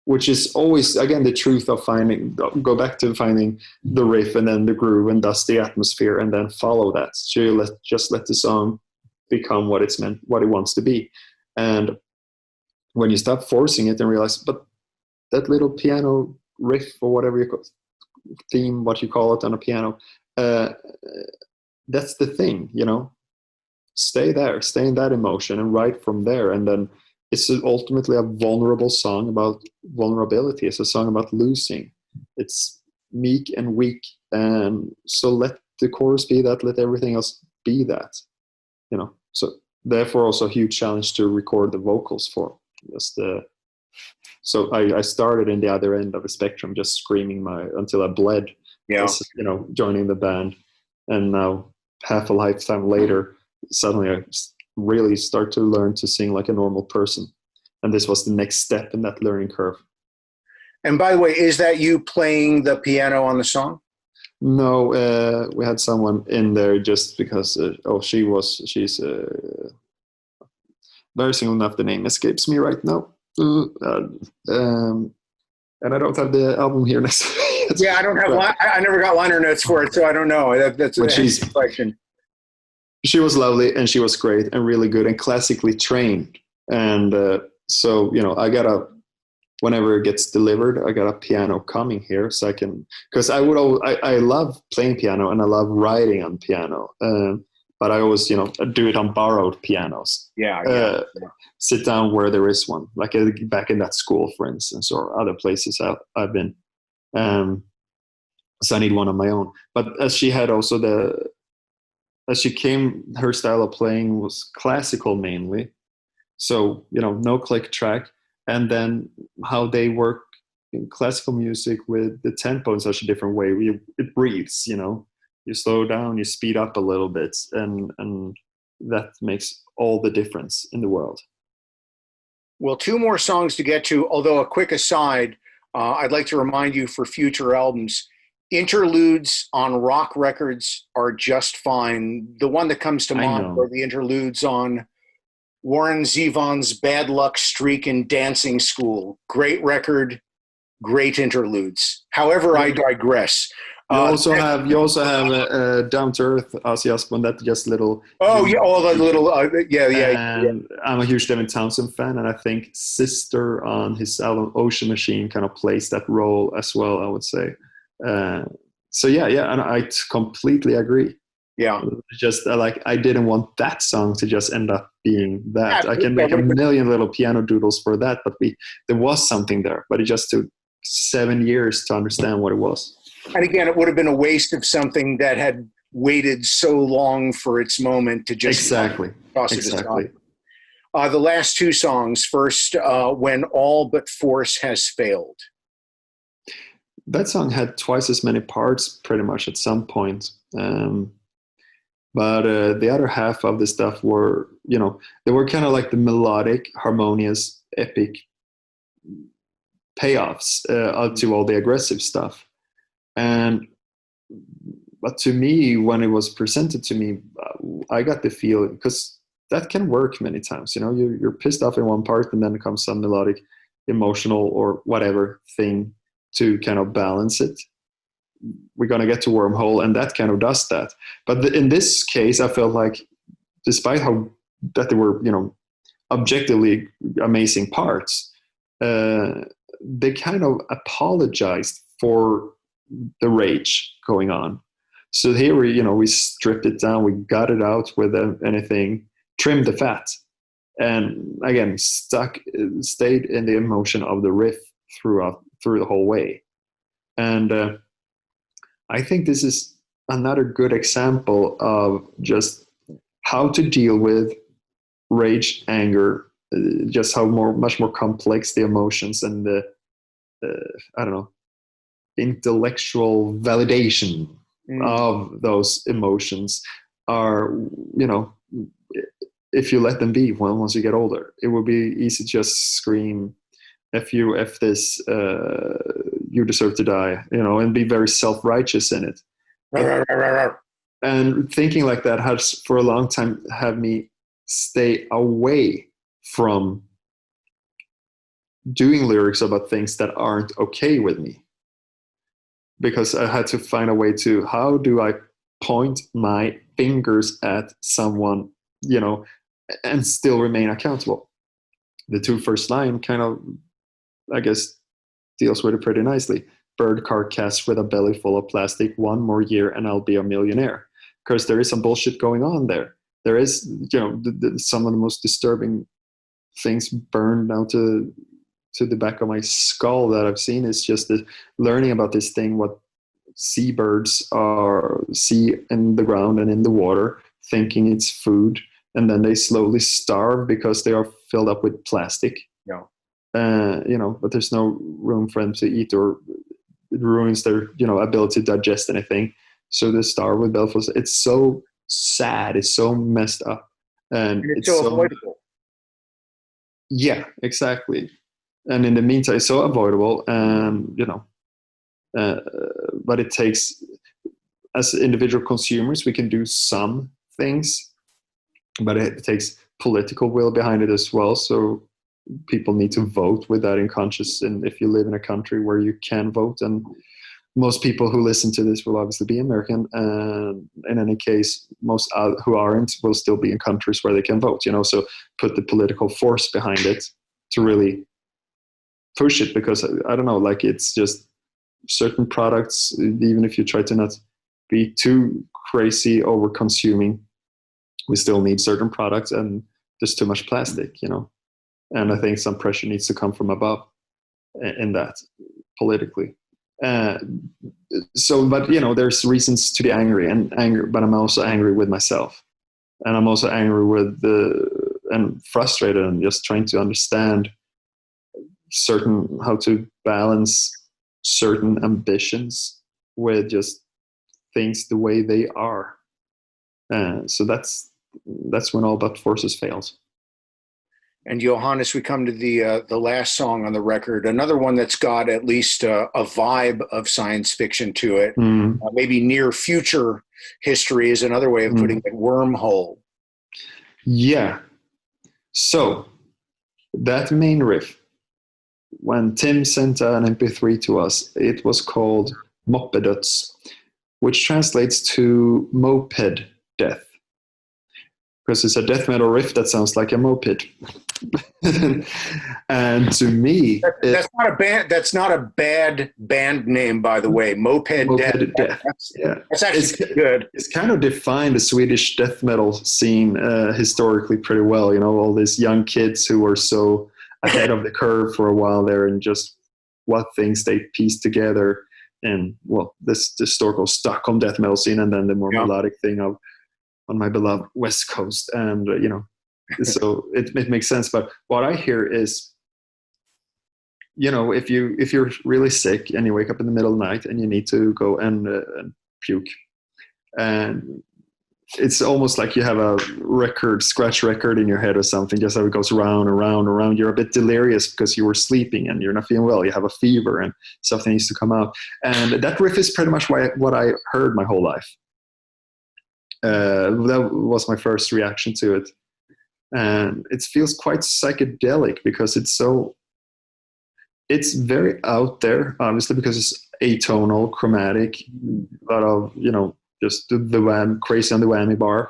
which is always, again, the truth of go back to finding the riff and then the groove and thus the atmosphere, and then follow that. So you just let the song become what it's meant, what it wants to be. And when you stop forcing it and realize, but that little piano riff or whatever you call theme, what you call it on a piano, that's the thing, stay there, stay in that emotion and write from there. And then it's ultimately a vulnerable song about vulnerability. It's a song about losing. It's meek and weak. And so let the chorus be that, let everything else be that, So therefore also a huge challenge to record the vocals for. So I started in the other end of the spectrum, just screaming until I bled. Yeah. Joining the band. And now half a lifetime later, suddenly I really start to learn to sing like a normal person. And this was the next step in that learning curve. And by the way, is that you playing the piano on the song? No, we had someone in there just because, she's embarrassing enough, the name escapes me right now. And I don't have the album here next to me. Yeah, I don't have I never got liner notes for it, so I don't know. That's a question. She was lovely, and she was great and really good and classically trained. And so, whenever it gets delivered, I got a piano coming here, so I can, because I love playing piano and I love writing on piano. But I always, do it on borrowed pianos. Yeah. Sit down where there is one, like back in that school, for instance, or other places I've been. So I need one on my own. But as she had also her style of playing was classical mainly. So, no click track. And then how they work in classical music with the tempo in such a different way. It breathes, you slow down, you speed up a little bit, and that makes all the difference in the world. Well, 2 more songs to get to, although a quick aside, I'd like to remind you for future albums, interludes on rock records are just fine. The one that comes to mind are the interludes on Warren Zevon's Bad Luck Streak in Dancing School. Great record, great interludes. However, I digress. You also have Down to Earth, Ozzy Osbourne. That just little. Oh yeah, all the little. And I'm a huge Devin Townsend fan, and I think Sister on his album Ocean Machine kind of plays that role as well, I would say. So yeah, and I completely agree. Yeah, just I didn't want that song to just end up being that. I can make a million little piano doodles for that, but there was something there, but it just took 7 years to understand what it was. And again, it would have been a waste of something that had waited so long for its moment to just toss it aside. The last two songs. First, When All But Force Has Failed. That song had twice as many parts pretty much at some point. But the other half of the stuff were, they were kind of like the melodic, harmonious, epic payoffs to all the aggressive stuff. But to me, when it was presented to me, I got the feeling, because that can work many times. You're pissed off in one part, and then comes some melodic, emotional, or whatever thing to kind of balance it. We're going to get to Wormhole, and that kind of does that. But in this case, I felt like, despite that they were, objectively amazing parts, they kind of apologized for the rage going on. So here we stripped it down, we got it out with anything, trimmed the fat, and again stayed in the emotion of the riff through the whole way. And I think this is another good example of just how to deal with rage, anger, just how much more complex the emotions and the intellectual validation of those emotions are. If you let them be, once you get older, it will be easy to just scream, "F you, F this, you deserve to die," and be very self-righteous in it. And thinking like that has, for a long time, had me stay away from doing lyrics about things that aren't okay with me. Because I had to find a way to, how do I point my fingers at someone, and still remain accountable? The two first line kind of, I guess, deals with it pretty nicely. Bird carcass with a belly full of plastic, 1 more year and I'll be a millionaire. Because there is some bullshit going on there. There is, some of the most disturbing things burned down to the back of my skull that I've seen is just learning about this thing, what seabirds see in the ground and in the water, thinking it's food, and then they slowly starve because they are filled up with plastic. Yeah. But there's no room for them to eat, or it ruins their ability to digest anything. So they starve with bellyfuls. It's so sad. It's so messed up, and it's so avoidable. Yeah, exactly. And in the meantime, it's so avoidable, and but it takes, as individual consumers, we can do some things, but it takes political will behind it as well. So people need to vote with that in conscious. And if you live in a country where you can vote, and most people who listen to this will obviously be American, and in any case, most who aren't will still be in countries where they can vote. So put the political force behind it to really push it, because I don't know, like, it's just certain products, even if you try to not be too crazy over consuming, we still need certain products, and there's too much plastic, and I think some pressure needs to come from above in that politically. But there's reasons to be angry, but I'm also angry with myself, and I'm also angry with and frustrated, and just trying to understand how to balance certain ambitions with just things the way they are. So that's when All But Forces fails. And Johannes, we come to the last song on the record, another one that's got at least a vibe of science fiction to it. Maybe near future history is another way of putting it. Wormhole. Yeah. So that main riff, when Tim sent an MP3 to us, it was called Moppeduts, which translates to moped death, because it's a death metal riff that sounds like a moped. And to me, that's not a band. That's not a bad band name, by the way. Moped Death. That's actually good. It's kind of defined the Swedish death metal scene historically pretty well. All these young kids who were so ahead of the curve for a while there, and just what things they pieced together. And this historical Stockholm death metal scene, and then the more melodic thing on my beloved West Coast. And So it makes sense. But what I hear is, if you're really sick and you wake up in the middle of the night and you need to go and puke, and it's almost like you have a scratch record in your head or something, just how it goes round and round and round. You're a bit delirious because you were sleeping and you're not feeling well. You have a fever and something needs to come out. And that riff is pretty much what I heard my whole life. That was my first reaction to it. And it feels quite psychedelic because it's very out there, obviously, because it's atonal, chromatic, a lot of, just the crazy on the whammy bar,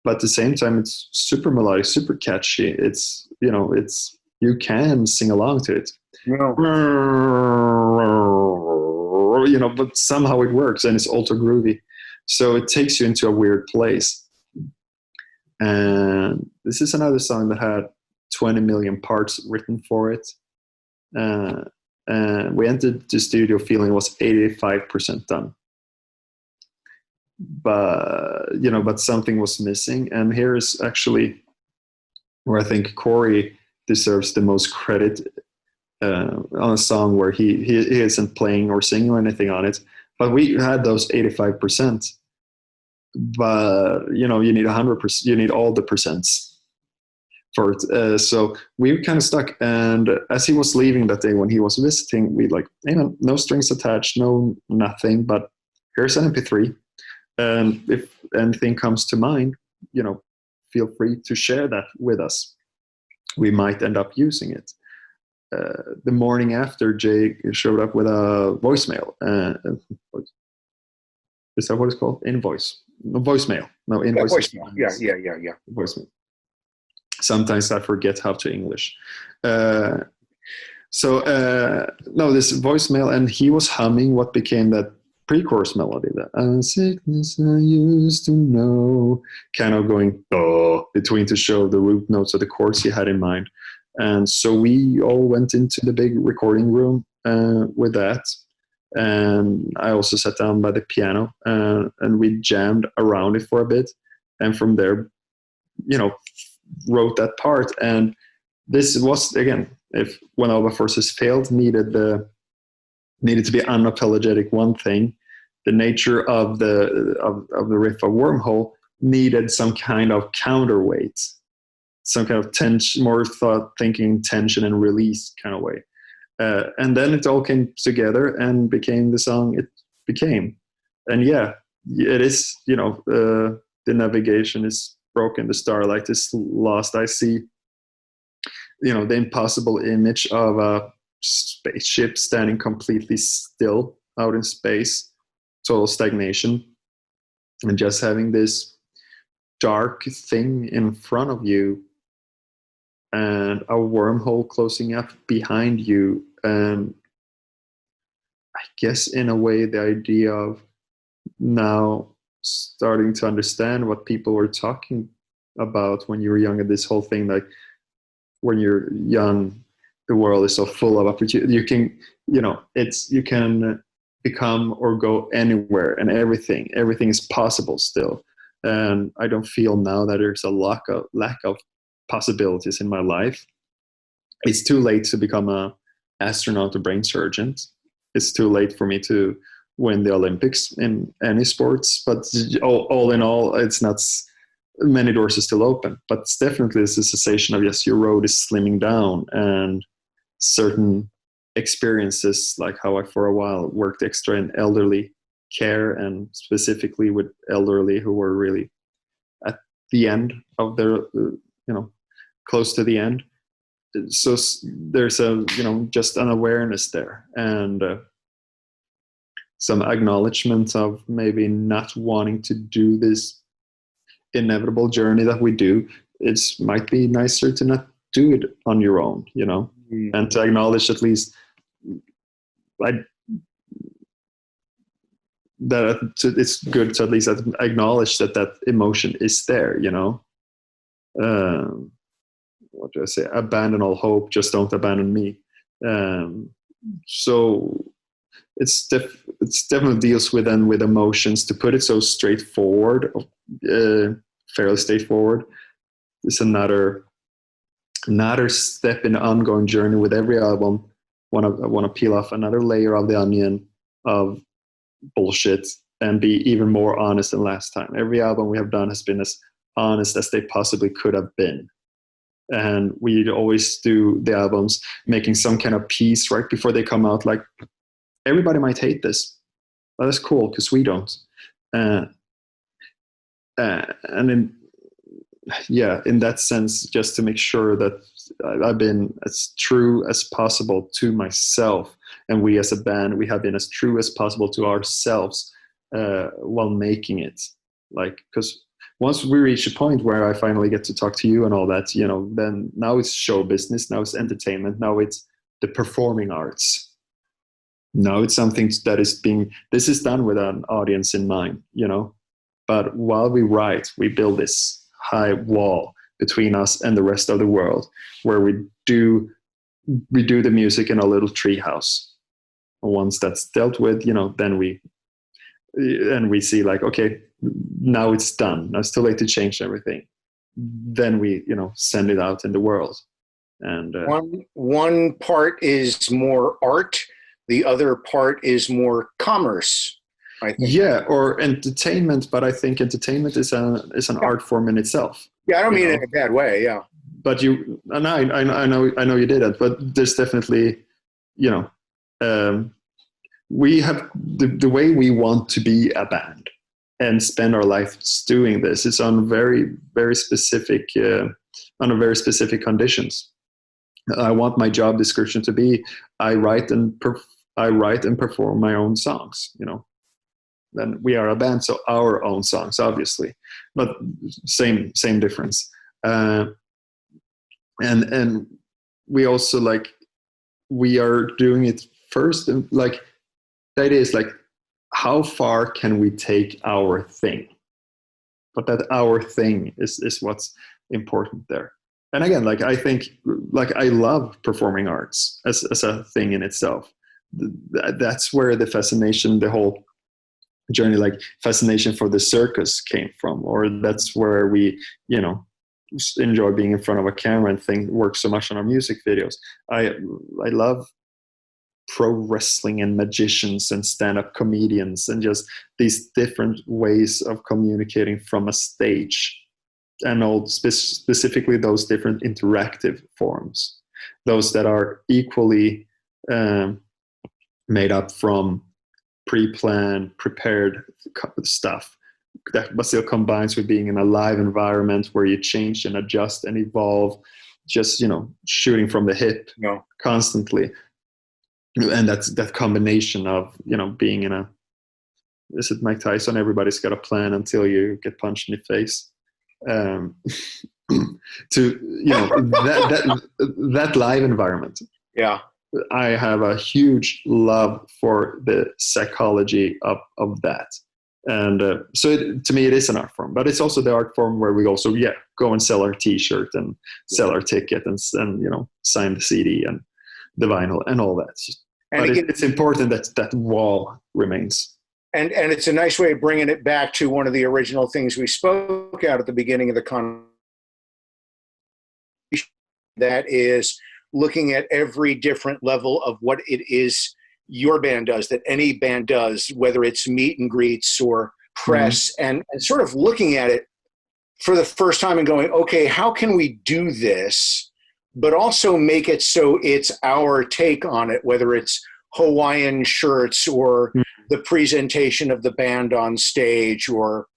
but at the same time it's super melodic, super catchy. It's you can sing along to it, but somehow it works and it's ultra groovy, so it takes you into a weird place. And this is another song that had 20 million parts written for it, and we entered the studio feeling it was 85% done. But something was missing, and here is actually where I think Corey deserves the most credit on a song where he isn't playing or singing or anything on it, but we had those 85%. But you need 100%. You need all the percents for it. So we were kind of stuck. And as he was leaving that day, when he was visiting, we no strings attached, no nothing. But here's an MP3. And if anything comes to mind, feel free to share that with us. We might end up using it. The morning after, Jay showed up with a voicemail. Is that what it's called? Invoice. No, voicemail. No, invoice. Voicemail. Yeah. Voicemail. Sometimes I forget how to English. No, this voicemail, and he was humming what became that pre-chorus melody, that sickness I used to know, kind of going between to show the root notes of the chords he had in mind. And so we all went into the big recording room with that, and I also sat down by the piano and we jammed around it for a bit, and from there wrote that part. And this was, again, if When All the Forces Failed needed to be unapologetic one thing, the nature of the riff of Wormhole needed some kind of counterweight, some kind of tension, more thought, thinking, tension and release kind of way. And then it all came together and became the song it became. And yeah, it is, the navigation is broken, the starlight is lost. I see, the impossible image of a spaceship standing completely still out in space, total stagnation, and just having this dark thing in front of you and a wormhole closing up behind you. And I guess in a way the idea of now starting to understand what people were talking about when you were younger, this whole thing, like when you're young, the world is so full of opportunity. You can, you can become or go anywhere, and everything is possible still. And I don't feel now that there's a lack of possibilities in my life. It's too late to become a astronaut or brain surgeon. It's too late for me to win the Olympics in any sports. But all in all, it's not. Many doors are still open, but it's definitely this sensation of, yes, your road is slimming down, and certain experiences, like how I for a while worked extra in elderly care, and specifically with elderly who were really at the end of their, close to the end. So there's just an awareness there, and some acknowledgement of maybe not wanting to do this inevitable journey that we do. It might be nicer to not do it on your own, and to acknowledge at least that it's good to at least acknowledge that emotion is there, what do I say? Abandon all hope, just don't abandon me. So it's definitely deals with emotions, to put it so straightforward, fairly straightforward. it's another step in the ongoing journey. With every album, I want to peel off another layer of the onion of bullshit and be even more honest than last time. Every album we have done has been as honest as they possibly could have been. And we always do the albums making some kind of peace right before they come out. Like, everybody might hate this, but that's cool because we don't. And in that sense, just to make sure that I've been as true as possible to myself, and we as a band, we have been as true as possible to ourselves while making it. Like, because once we reach a point where I finally get to talk to you and all that, then now it's show business, now it's entertainment, now it's the performing arts. Now it's something that this is done with an audience in mind, But while we write, we build this high wall between us and the rest of the world, where we do the music in a little tree house. Once that's dealt with, then we see like, okay, now it's done. Now it's too late to change everything. Then we, send it out in the world. And one part is more art. The other part is more commerce, I think. Yeah, or entertainment. But I think entertainment is an art form in itself. Yeah, I don't mean it in a bad way. Yeah. But I know you did it. But there's definitely, we have the way we want to be a band and spend our lives doing this is on very, very specific, under very specific conditions. I want my job description to be, I write and perform my own songs, Then we are a band, so our own songs, obviously, but same difference. And we also we are doing it first, and the idea is how far can we take our thing? But that our thing is what's important there. And again, I think, I love performing arts as a thing in itself. That's where the fascination, the whole journey, fascination for the circus came from, or that's where we, enjoy being in front of a camera and work so much on our music videos. I love pro wrestling and magicians and stand-up comedians and just these different ways of communicating from a stage, and all specifically those different interactive forms, those that are equally made up from pre-planned, prepared stuff that but still combines with being in a live environment where you change and adjust and evolve, just shooting from the hip constantly. And that's that combination of being in a, is it Mike Tyson, everybody's got a plan until you get punched in the face, to that live environment. Yeah, I have a huge love for the psychology of that. And so to me, it is an art form, but it's also the art form where we also go and sell our T-shirt and sell our ticket and sign the CD and the vinyl and all that. And but again, it's important that wall remains. And it's a nice way of bringing it back to one of the original things we spoke out at the beginning of the conversation. That is looking at every different level of what it is your band does, that any band does, whether it's meet and greets or press, and sort of looking at it for the first time and going, okay, how can we do this, but also make it so it's our take on it, whether it's Hawaiian shirts or the presentation of the band on stage or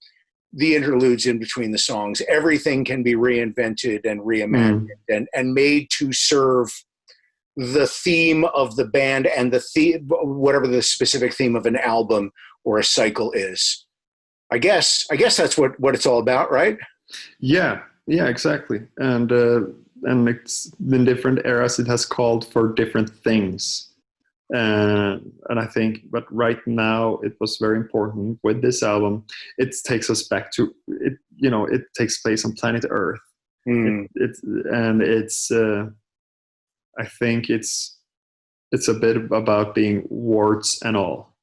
the interludes in between the songs. Everything can be reinvented and reimagined and made to serve the theme of the band and the theme, whatever the specific theme of an album or a cycle is. I guess that's what it's all about, right? Yeah, exactly. And it's in different eras, it has called for different things. And I think, but right now it was very important with this album. It takes us back to it. It takes place on planet Earth. I think it's a bit about being warts and all,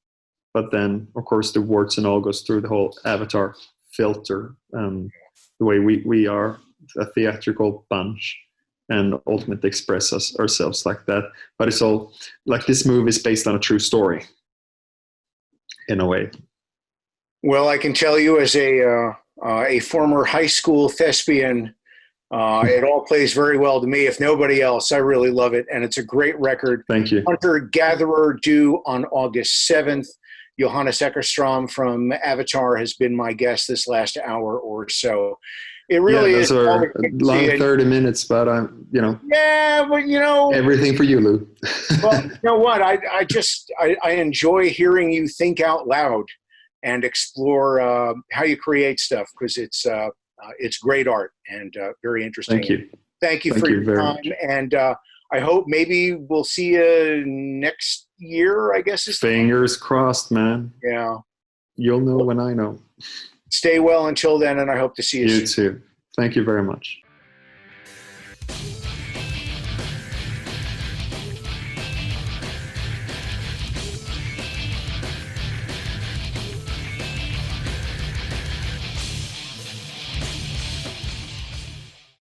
but then of course the warts and all goes through the whole Avatar filter, the way we are a theatrical bunch and ultimately express ourselves like that. But it's all like this movie is based on a true story in a way. Well, I can tell you as a former high school thespian, it all plays very well to me. If nobody else, I really love it. And it's a great record. Thank you. Hunter-Gatherer due on August 7th. Johannes Eckerström from Avatar has been my guest this last hour or so. It really is. Those are long 30 minutes, but yeah, but everything for you, Lou. well, you know what? I enjoy hearing you think out loud and explore how you create stuff, because it's great art and very interesting. Thank you. Thank you for your time. Much. And I hope maybe we'll see you next year, I guess. Fingers crossed, man. Yeah. You'll know when I know. Stay well until then, and I hope to see you soon. You too. Thank you very much.